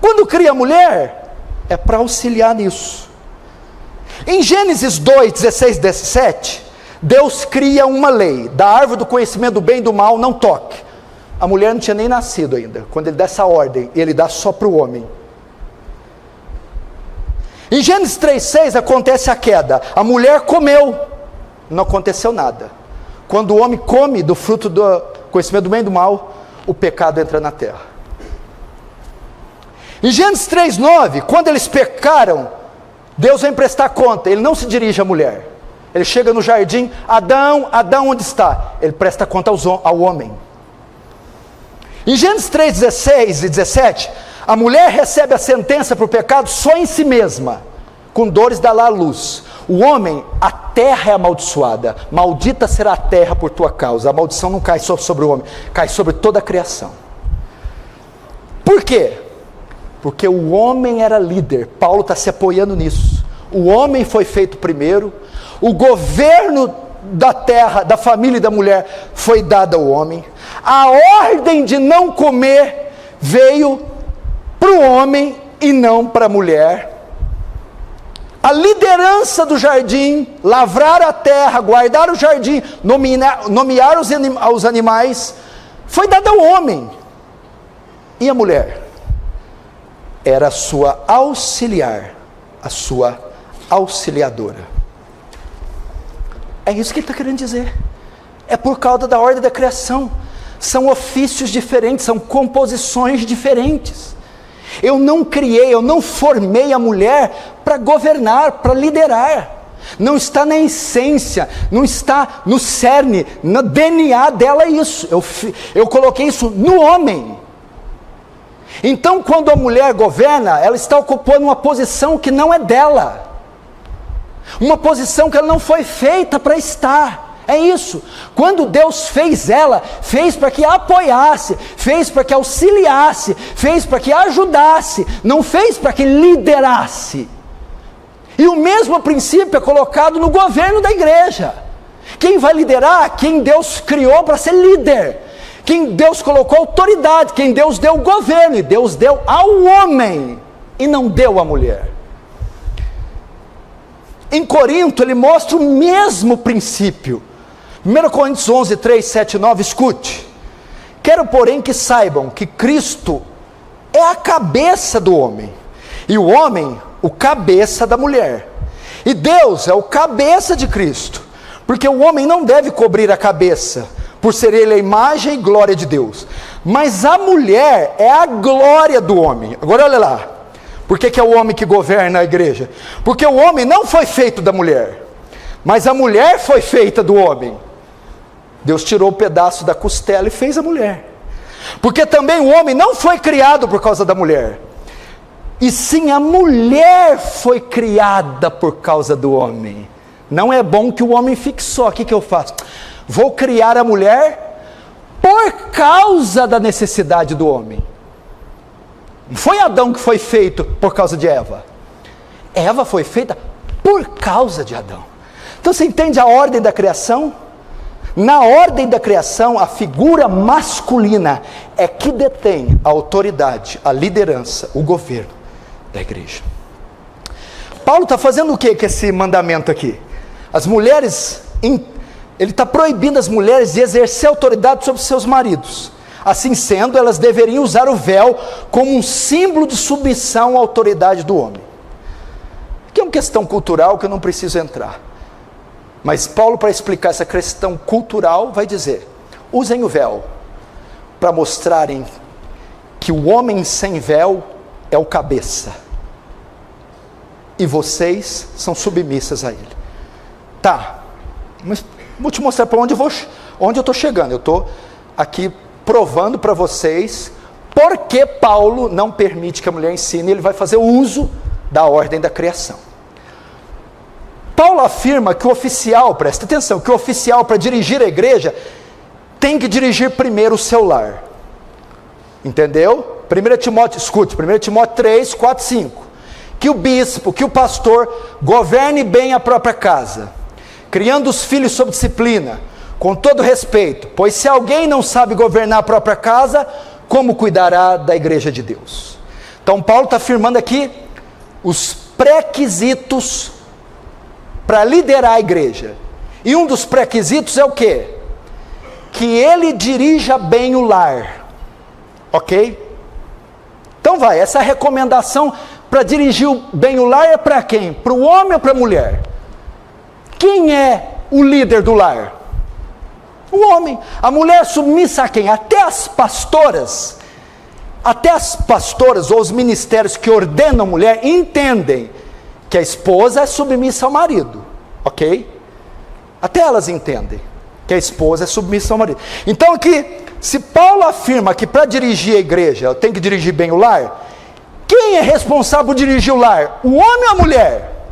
Quando cria a mulher, é para auxiliar nisso. Em Gênesis 2, 16, 17, Deus cria uma lei: da árvore do conhecimento do bem e do mal não toque. A mulher não tinha nem nascido ainda, quando ele dá essa ordem, ele dá só para o homem. Em Gênesis 3,6 acontece a queda. A mulher comeu, não aconteceu nada. Quando o homem come do fruto do conhecimento do bem e do mal, o pecado entra na terra. Em Gênesis 3,9, quando eles pecaram, Deus vem prestar conta. Ele não se dirige à mulher. Ele chega no jardim: Adão, Adão, onde está? Ele presta conta ao homem. Em Gênesis 3,16 e 17, a mulher recebe a sentença para o pecado só em si mesma. Com dores dá lá a luz. O homem, a terra é amaldiçoada. Maldita será a terra por tua causa. A maldição não cai só sobre o homem, cai sobre toda a criação. Por quê? Porque o homem era líder. Paulo está se apoiando nisso. O homem foi feito primeiro. O governo da terra, da família e da mulher foi dado ao homem. A ordem de não comer veio para o homem e não para a mulher. A liderança do jardim, lavrar a terra, guardar o jardim, nomear os animais, foi dada ao homem. E a mulher? Era a sua auxiliar, a sua auxiliadora. É isso que ele está querendo dizer. É por causa da ordem da criação. São ofícios diferentes, são composições diferentes. Eu não criei, eu não formei a mulher para governar, para liderar. Não está na essência, não está no cerne, no DNA dela isso. Eu coloquei isso no homem. Então, quando a mulher governa, ela está ocupando uma posição que não é dela. Uma posição que ela não foi feita para estar. É isso. Quando Deus fez ela, fez para que apoiasse, fez para que auxiliasse, fez para que ajudasse, não fez para que liderasse. E o mesmo princípio é colocado no governo da igreja. Quem vai liderar? Quem Deus criou para ser líder. Quem Deus colocou autoridade, quem Deus deu o governo, e Deus deu ao homem, e não deu à mulher. Em Corinto, ele mostra o mesmo princípio. 1 Coríntios 11, 3, 7 e 9, escute. Quero, porém, que saibam que Cristo é a cabeça do homem, e o homem, o cabeça da mulher. E Deus é o cabeça de Cristo, porque o homem não deve cobrir a cabeça, por ser ele a imagem e glória de Deus. Mas a mulher é a glória do homem. Agora olha lá. Por que é o homem que governa a igreja? Porque o homem não foi feito da mulher, mas a mulher foi feita do homem. Deus tirou o pedaço da costela e fez a mulher. Porque também o homem não foi criado por causa da mulher, e sim a mulher foi criada por causa do homem. Não é bom que o homem fique só. O que eu faço? Vou criar a mulher por causa da necessidade do homem. Não foi Adão que foi feito por causa de Eva. Eva foi feita por causa de Adão. Então você entende a ordem da criação? Na ordem da criação, a figura masculina é que detém a autoridade, a liderança, o governo da igreja. Paulo está fazendo o que com esse mandamento aqui? As mulheres, ele está proibindo as mulheres de exercer autoridade sobre seus maridos. Assim sendo, elas deveriam usar o véu como um símbolo de submissão à autoridade do homem. Que é uma questão cultural que eu não preciso entrar. Mas Paulo, para explicar essa questão cultural, vai dizer: usem o véu para mostrarem que o homem sem véu é o cabeça, e vocês são submissas a ele. Tá, mas vou te mostrar para onde eu estou chegando. Eu estou aqui provando para vocês porque Paulo não permite que a mulher ensine. Ele vai fazer uso da ordem da criação. Paulo afirma que o oficial, presta atenção, que o oficial para dirigir a igreja tem que dirigir primeiro o seu lar. Entendeu? 1 Timóteo, escute, 1 Timóteo 3, 4, 5. Que o bispo, que o pastor governe bem a própria casa, criando os filhos sob disciplina, com todo respeito, pois se alguém não sabe governar a própria casa, como cuidará da igreja de Deus? Então Paulo está afirmando aqui os pré-requisitos para liderar a igreja, e um dos pré-requisitos é o quê? Que ele dirija bem o lar, ok? Então vai, essa recomendação para dirigir bem o lar é para quem? Para o homem ou para a mulher? Quem é o líder do lar? O homem. A mulher submissa a quem? Até as pastoras ou os ministérios que ordenam a mulher entendem que a esposa é submissa ao marido, ok? Até elas entendem que a esposa é submissa ao marido. Então aqui, se Paulo afirma que para dirigir a igreja tem que dirigir bem o lar, quem é responsável por dirigir o lar? O homem ou a mulher?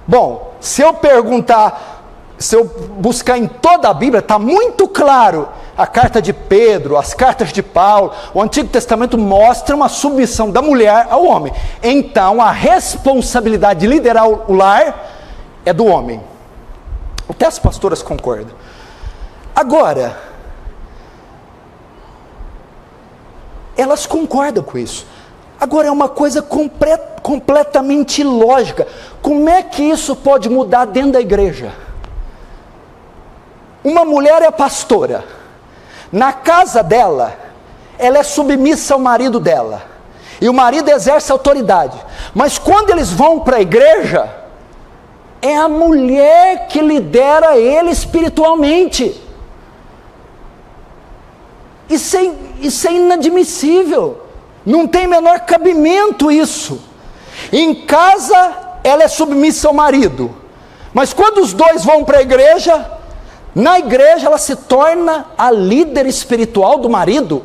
Bom, se eu buscar em toda a Bíblia, está muito claro. A carta de Pedro, as cartas de Paulo, o Antigo Testamento mostram a submissão da mulher ao homem. Então a responsabilidade de liderar o lar é do homem. Até as pastoras concordam. Agora, elas concordam com isso. Agora é uma coisa completamente ilógica. Como é que isso pode mudar dentro da igreja? Uma mulher é pastora. Na casa dela, ela é submissa ao marido dela. E o marido exerce autoridade. Mas quando eles vão para a igreja, é a mulher que lidera ele espiritualmente. Isso é inadmissível. Não tem menor cabimento isso. Em casa, ela é submissa ao marido. Mas quando os dois vão para a igreja, na igreja ela se torna a líder espiritual do marido.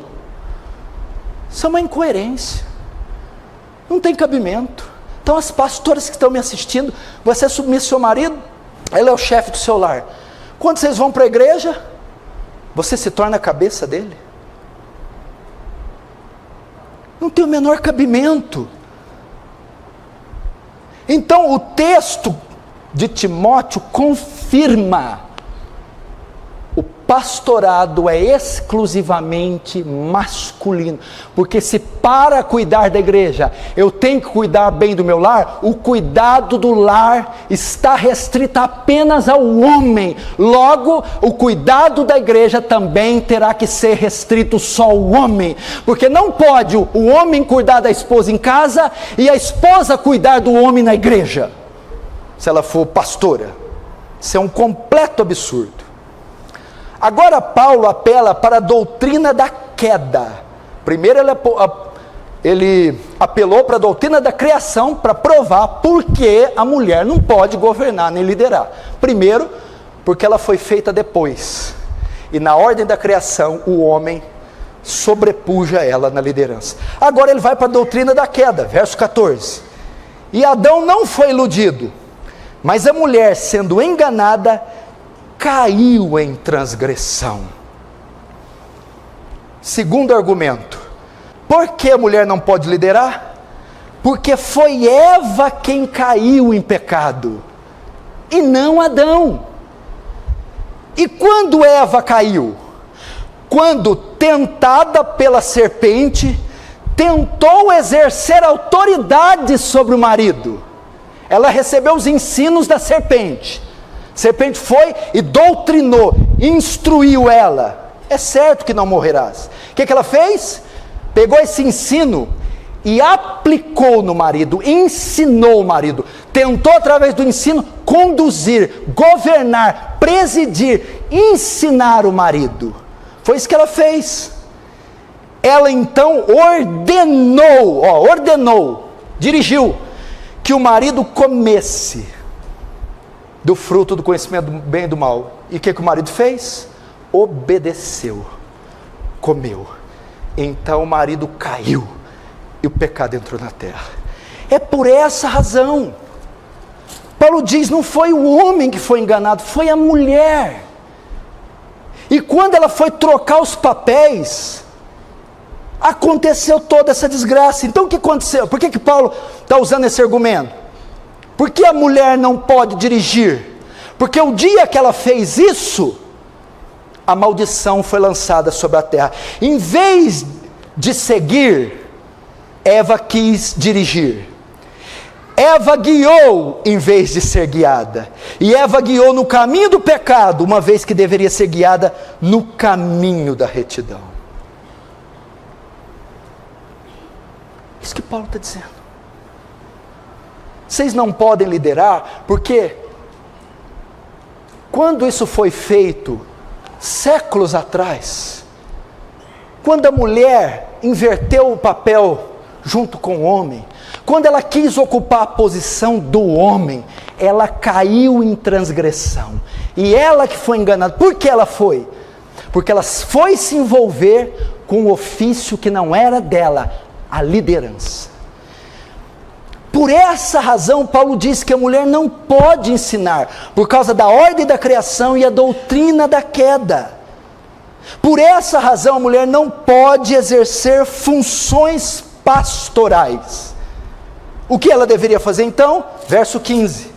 Isso é uma incoerência. Não tem cabimento. Então as pastoras que estão me assistindo, você é submissa ao seu marido, ela é o chefe do seu lar. Quando vocês vão para a igreja, você se torna a cabeça dele. Não tem o menor cabimento. Então o texto de Timóteo confirma: o pastorado é exclusivamente masculino, porque se para cuidar da igreja eu tenho que cuidar bem do meu lar, o cuidado do lar está restrito apenas ao homem. Logo, o cuidado da igreja também terá que ser restrito só ao homem, porque não pode o homem cuidar da esposa em casa e a esposa cuidar do homem na igreja, se ela for pastora. Isso é um completo absurdo. Agora Paulo apela para a doutrina da queda. Primeiro ele apelou para a doutrina da criação para provar por que a mulher não pode governar nem liderar. Primeiro, porque ela foi feita depois. E na ordem da criação, o homem sobrepuja ela na liderança. Agora ele vai para a doutrina da queda, verso 14. E Adão não foi iludido, mas a mulher, sendo enganada, caiu em transgressão. Segundo argumento: por que a mulher não pode liderar? Porque foi Eva quem caiu em pecado, e não Adão. E quando Eva caiu? Quando, tentada pela serpente, tentou exercer autoridade sobre o marido. Ela recebeu os ensinos da serpente. A serpente foi e doutrinou, instruiu ela: é certo que não morrerás. O que ela fez? Pegou esse ensino e aplicou no marido, ensinou o marido, tentou através do ensino conduzir, governar, presidir, ensinar o marido. Foi isso que ela fez. ela então ordenou, dirigiu, que o marido comesse do fruto do conhecimento do bem e do mal. E o que o marido fez? Obedeceu, comeu. Então o marido caiu e o pecado entrou na terra. É por essa razão, Paulo diz, não foi o homem que foi enganado, foi a mulher. E quando ela foi trocar os papéis, aconteceu toda essa desgraça. Então o que aconteceu? Por que Paulo está usando esse argumento? Porque a mulher não pode dirigir? Porque o dia que ela fez isso, a maldição foi lançada sobre a terra. Em vez de seguir, Eva quis dirigir. Eva guiou em vez de ser guiada. E Eva guiou no caminho do pecado, uma vez que deveria ser guiada no caminho da retidão. Isso que Paulo está dizendo. Vocês não podem liderar, porque quando isso foi feito, séculos atrás, quando a mulher inverteu o papel junto com o homem, quando ela quis ocupar a posição do homem, ela caiu em transgressão, e ela que foi enganada. Por que ela foi? Porque ela foi se envolver com um ofício que não era dela, a liderança. Por essa razão, Paulo diz que a mulher não pode ensinar, por causa da ordem da criação e a doutrina da queda. Por essa razão, a mulher não pode exercer funções pastorais. O que ela deveria fazer então? Verso 15.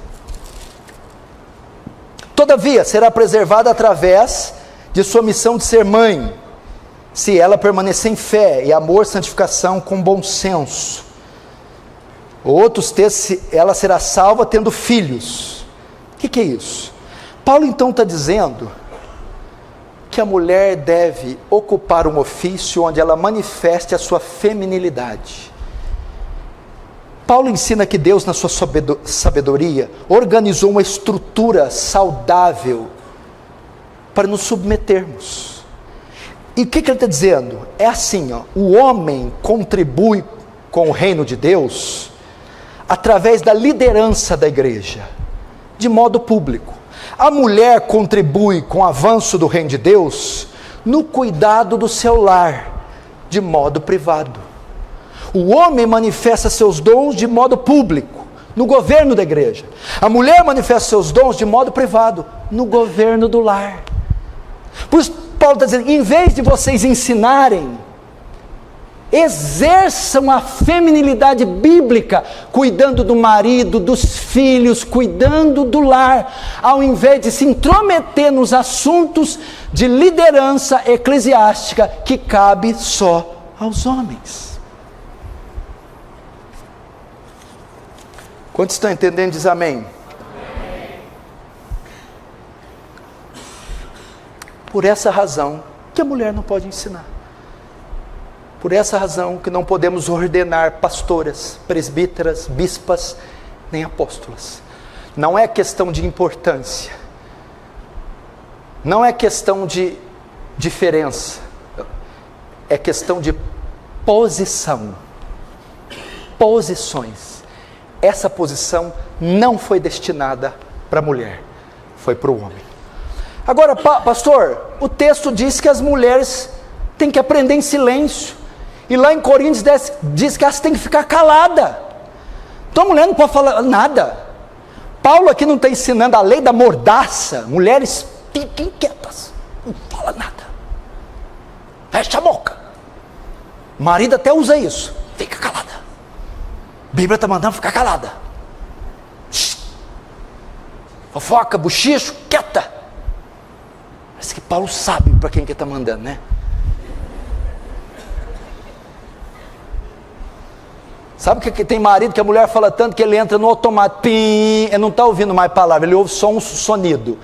Todavia, será preservada através de sua missão de ser mãe, se ela permanecer em fé e amor, santificação com bom senso. Outros textos, ela será salva tendo filhos. O que é isso? Paulo então está dizendo que a mulher deve ocupar um ofício onde ela manifeste a sua feminilidade. Paulo ensina que Deus, na sua sabedoria, organizou uma estrutura saudável para nos submetermos. E o que ele está dizendo? É assim, o homem contribui com o reino de Deus através da liderança da igreja, de modo público. A mulher contribui com o avanço do reino de Deus no cuidado do seu lar, de modo privado. O homem manifesta seus dons de modo público, no governo da igreja. A mulher manifesta seus dons de modo privado, no governo do lar. Por isso Paulo está dizendo, em vez de vocês ensinarem, exerçam a feminilidade bíblica, cuidando do marido, dos filhos, cuidando do lar, ao invés de se intrometer nos assuntos de liderança eclesiástica, que cabe só aos homens. Quantos estão entendendo? Diz amém. Por essa razão que a mulher não pode ensinar. Por essa razão que não podemos ordenar pastoras, presbíteras, bispas, nem apóstolas. Não é questão de importância. Não é questão de diferença. É questão de posição. Posições. Essa posição não foi destinada para a mulher, foi para o homem. Agora, pastor, o texto diz que as mulheres têm que aprender em silêncio. E lá em Coríntios diz que elas têm que ficar caladas. Então a mulher não pode falar nada. Paulo aqui não está ensinando a lei da mordaça. Mulheres fiquem quietas, não fala nada. Fecha a boca. O marido até usa isso. Fica calada. A Bíblia está mandando ficar calada. Shhh. Fofoca, bochicho, quieta. Parece que Paulo sabe para quem que está mandando, né? Sabe que tem marido que a mulher fala tanto que ele entra no automático, pim, ele não está ouvindo mais palavra, ele ouve só um sonido,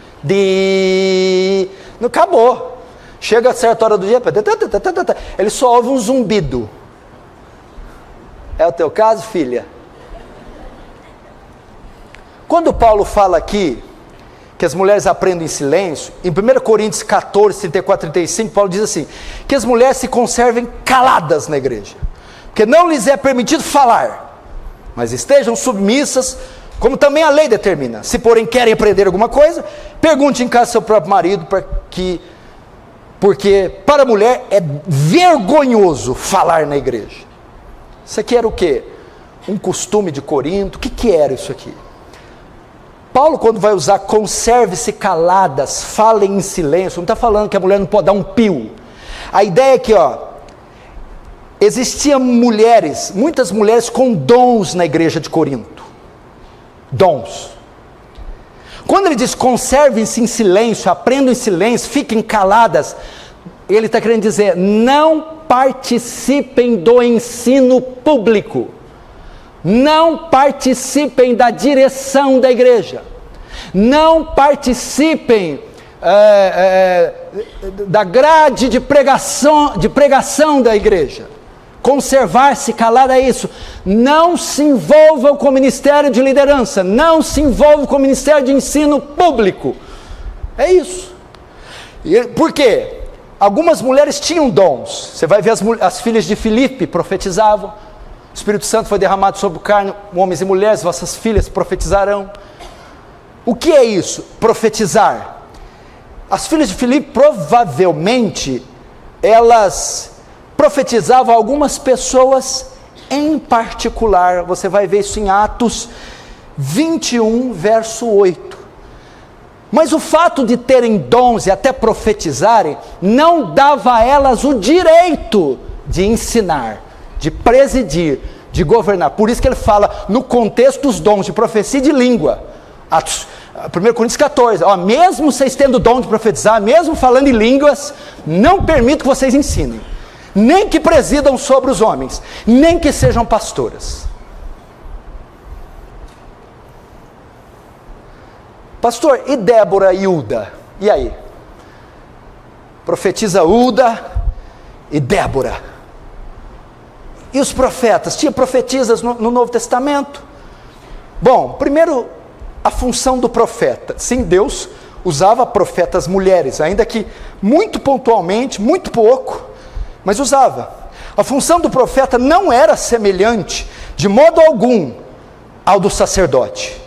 não acabou. Chega a certa hora do dia, ele só ouve um zumbido. É o teu caso, filha? Quando Paulo fala aqui que as mulheres aprendam em silêncio, em 1 Coríntios 14, 34, 35, Paulo diz assim, que as mulheres se conservem caladas na igreja, porque não lhes é permitido falar, mas estejam submissas, como também a lei determina. Se porém querem aprender alguma coisa, pergunte em casa ao seu próprio marido, porque para a mulher é vergonhoso falar na igreja. Isso aqui era o quê? Um costume de Corinto. O que era isso aqui? Paulo, quando vai usar conserve-se caladas, falem em silêncio, não está falando que a mulher não pode dar um pio. A ideia é que, existiam mulheres, muitas mulheres com dons na igreja de Corinto. Dons. Quando ele diz conservem-se em silêncio, aprendam em silêncio, fiquem caladas, ele está querendo dizer, não participem do ensino público, não participem da direção da igreja, não participem da grade de pregação da igreja. Conservar-se calado é isso. Não se envolvam com o ministério de liderança, não se envolvam com o ministério de ensino público. É isso. Por quê? Algumas mulheres tinham dons. Você vai ver as filhas de Filipe profetizavam. O Espírito Santo foi derramado sobre o carne, homens e mulheres, vossas filhas profetizarão. O que é isso? Profetizar. As filhas de Filipe provavelmente elas profetizavam algumas pessoas em particular. Você vai ver isso em Atos 21, verso 8. Mas o fato de terem dons e até profetizarem, não dava a elas o direito de ensinar, de presidir, de governar. Por isso que ele fala no contexto dos dons de profecia e de língua. Atos 1 Coríntios 14, mesmo vocês tendo o dom de profetizar, mesmo falando em línguas, não permito que vocês ensinem. Nem que presidam sobre os homens, nem que sejam pastoras. Pastor, e Débora e Uda? E aí? Profetiza Uda e Débora. E os profetas? Tinha profetisas no Novo Testamento? Bom, primeiro, a função do profeta. Sim, Deus usava profetas mulheres, ainda que muito pontualmente, muito pouco, mas usava. A função do profeta não era semelhante, de modo algum, ao do sacerdote.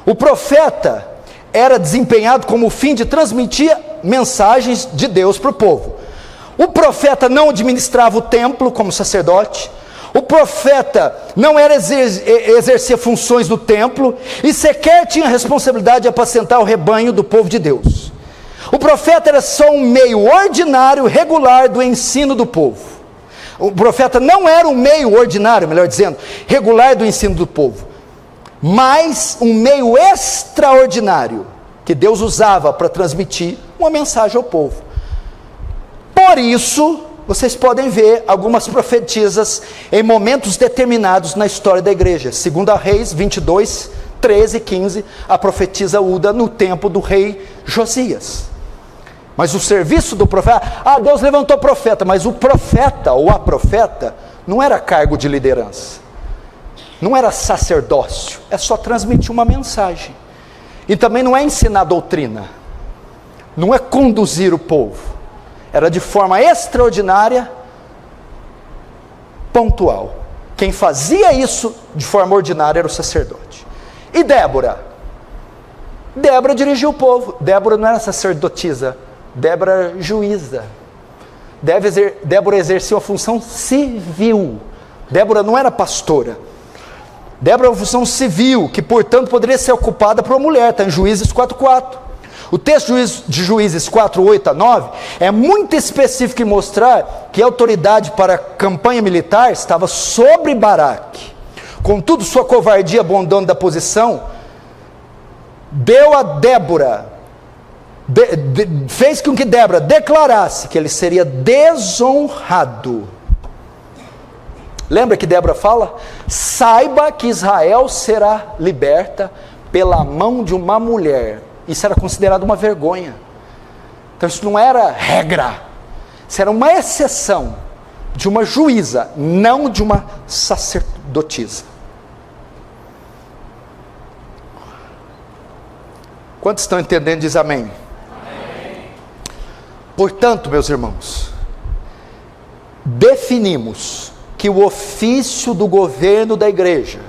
O profeta era desempenhado como o fim de transmitir mensagens de Deus para o povo. O profeta não administrava o templo como sacerdote. O profeta não exercia funções no templo e sequer tinha a responsabilidade de apacentar o rebanho do povo de Deus. O profeta era só um meio ordinário, regular do ensino do povo. O profeta não era um meio ordinário, melhor dizendo, regular do ensino do povo, mas um meio extraordinário que Deus usava para transmitir uma mensagem ao povo. Por isso, vocês podem ver algumas profetisas em momentos determinados na história da igreja. 2 Reis 22, 13 e 15, a profetisa Uda no tempo do rei Josias. Mas o serviço do profeta, Deus levantou profeta, mas o profeta ou a profeta não era cargo de liderança, não era sacerdócio, é só transmitir uma mensagem. E também não é ensinar doutrina, não é conduzir o povo, era de forma extraordinária, pontual. Quem fazia isso de forma ordinária era o sacerdote. E Débora? Débora dirigiu o povo. Débora não era sacerdotisa, Débora era juíza. Débora exercia uma função civil. Débora não era pastora. Débora é uma função civil, que portanto poderia ser ocupada por uma mulher, está em Juízes 4:4. O texto de Juízes 4:8-9 é muito específico em mostrar que a autoridade para a campanha militar estava sobre Baraque. Contudo, sua covardia abandonando da posição, deu a Débora, fez com que Débora declarasse que ele seria desonrado. Lembra que Débora fala? Saiba que Israel será liberta pela mão de uma mulher. Isso era considerado uma vergonha. Então isso não era regra. Isso era uma exceção de uma juíza, não de uma sacerdotisa. Quantos estão entendendo? Diz amém. Portanto, meus irmãos, definimos que o ofício do governo da igreja,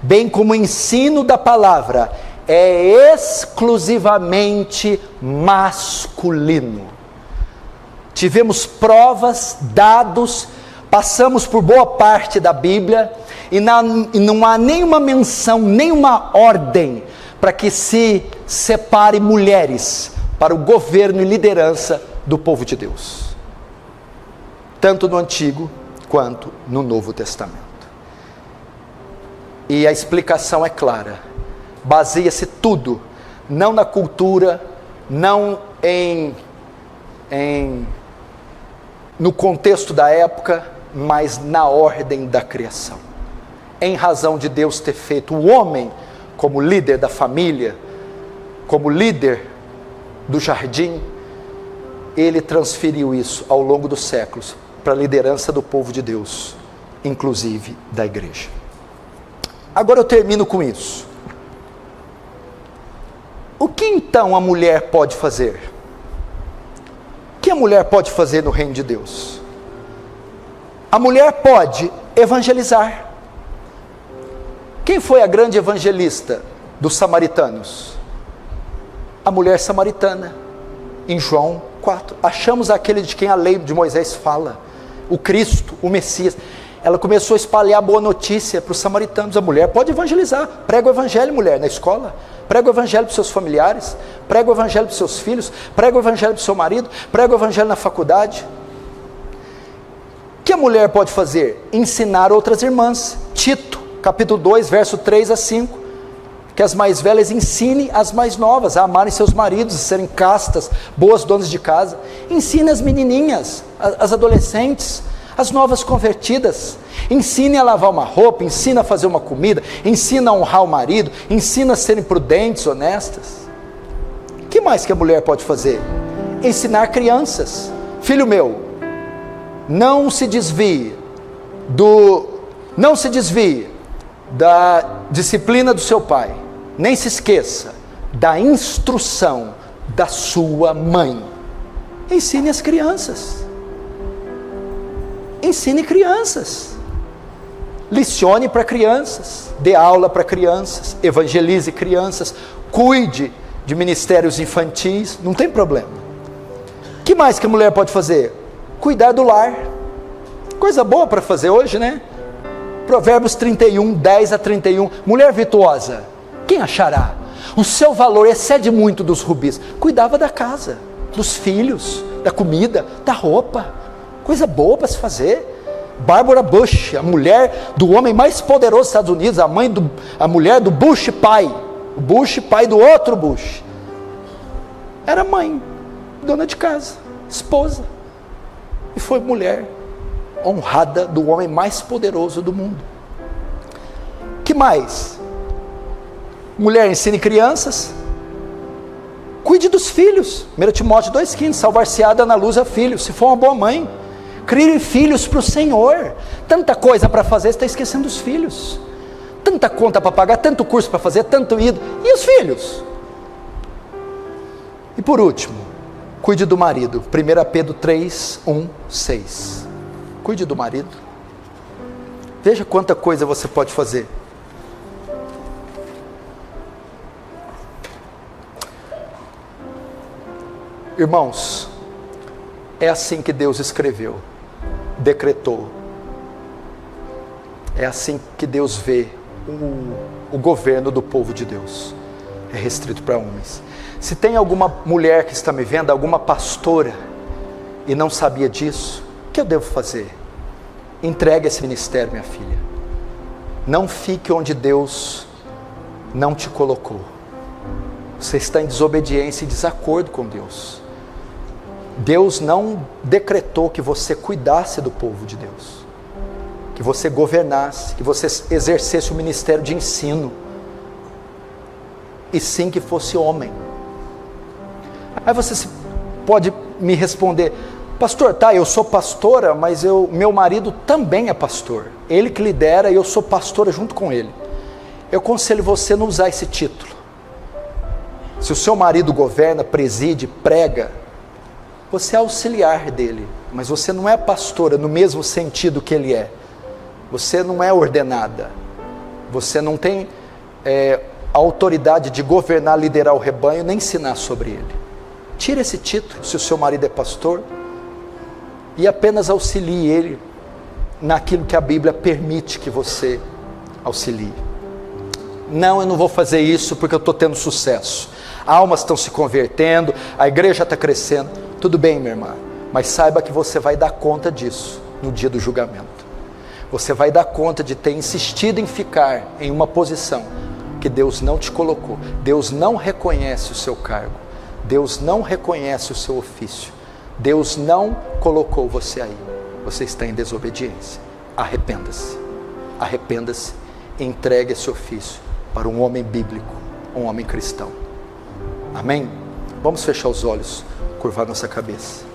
bem como o ensino da palavra, é exclusivamente masculino. Tivemos provas, dados, passamos por boa parte da Bíblia, e não há nenhuma menção, nenhuma ordem para que se separe mulheres para o governo e liderança do povo de Deus, tanto no Antigo quanto no Novo Testamento. E a explicação é clara, baseia-se tudo, não na cultura, não no contexto da época, mas na ordem da criação. Em razão de Deus ter feito o homem como líder da família, como líder do jardim, ele transferiu isso ao longo dos séculos para a liderança do povo de Deus, inclusive da igreja. Agora eu termino com isso. O que então a mulher pode fazer? O que a mulher pode fazer no reino de Deus? A mulher pode evangelizar. Quem foi a grande evangelista dos samaritanos? A mulher samaritana. Em João 4, achamos aquele de quem a lei de Moisés fala, o Cristo, o Messias. Ela começou a espalhar a boa notícia para os samaritanos. A mulher pode evangelizar. Prega o evangelho, mulher, na escola. Prega o evangelho para os seus familiares. Prega o evangelho para os seus filhos. Prega o evangelho para o seu marido. Prega o evangelho na faculdade. O que a mulher pode fazer? Ensinar outras irmãs. Tito, capítulo 2, verso 3 a 5. Que as mais velhas ensinem as mais novas a amarem seus maridos, a serem castas, boas donas de casa. Ensine as menininhas, as adolescentes, as novas convertidas. Ensine a lavar uma roupa, ensina a fazer uma comida, ensina a honrar o marido, ensina a serem prudentes, honestas. O que mais que a mulher pode fazer? Ensinar crianças. Filho meu, não se desvie da disciplina do seu pai. Nem se esqueça da instrução da sua mãe. Ensine as crianças. Ensine crianças. Lecione para crianças. Dê aula para crianças. Evangelize crianças. Cuide de ministérios infantis. Não tem problema. O que mais que a mulher pode fazer? Cuidar do lar. Coisa boa para fazer hoje, né? Provérbios 31, 10 a 31. Mulher virtuosa, quem achará? O seu valor excede muito dos rubis. Cuidava da casa, dos filhos, da comida, da roupa. Coisa boa para se fazer. Barbara Bush, a mulher do homem mais poderoso dos Estados Unidos, a mulher do Bush pai. O Bush pai do outro Bush. Era mãe, dona de casa, esposa. E foi mulher honrada do homem mais poderoso do mundo. Que mais? Mulher, ensine crianças. Cuide dos filhos. 1 Timóteo 2,15, salvar-se-á dando à luz a filhos, se for uma boa mãe. Crie filhos para o Senhor. Tanta coisa para fazer, você está esquecendo dos filhos. Tanta conta para pagar, tanto curso para fazer, tanto ido. E os filhos? E por último, cuide do marido. 1 Pedro 3, 1, 6. Cuide do marido. Veja quanta coisa você pode fazer. Irmãos, é assim que Deus escreveu, decretou. É assim que Deus vê o governo do povo de Deus. É restrito para homens. Se tem alguma mulher que está me vendo, alguma pastora, e não sabia disso, o que eu devo fazer? Entregue esse ministério, minha filha. Não fique onde Deus não te colocou. Você está em desobediência e desacordo com Deus. Deus não decretou que você cuidasse do povo de Deus, que você governasse, que você exercesse o ministério de ensino, e sim que fosse homem. Aí você pode me responder: pastor, tá, eu sou pastora, mas meu marido também é pastor, ele que lidera e eu sou pastora junto com ele. Eu aconselho você a não usar esse título. Se o seu marido governa, preside, prega, você é auxiliar dele, mas você não é pastora no mesmo sentido que ele é. Você não é ordenada. Você não tem a autoridade de governar, liderar o rebanho, nem ensinar sobre ele. Tire esse título, se o seu marido é pastor, e apenas auxilie ele naquilo que a Bíblia permite que você auxilie. Não, eu não vou fazer isso porque eu estou tendo sucesso. Almas estão se convertendo, a igreja está crescendo. Tudo bem, minha irmã, mas saiba que você vai dar conta disso no dia do julgamento. Você vai dar conta de ter insistido em ficar em uma posição que Deus não te colocou. Deus não reconhece o seu cargo. Deus não reconhece o seu ofício. Deus não colocou você aí. Você está em desobediência. Arrependa-se. Arrependa-se e entregue esse ofício para um homem bíblico, um homem cristão. Amém? Vamos fechar os olhos, curvar nossa cabeça.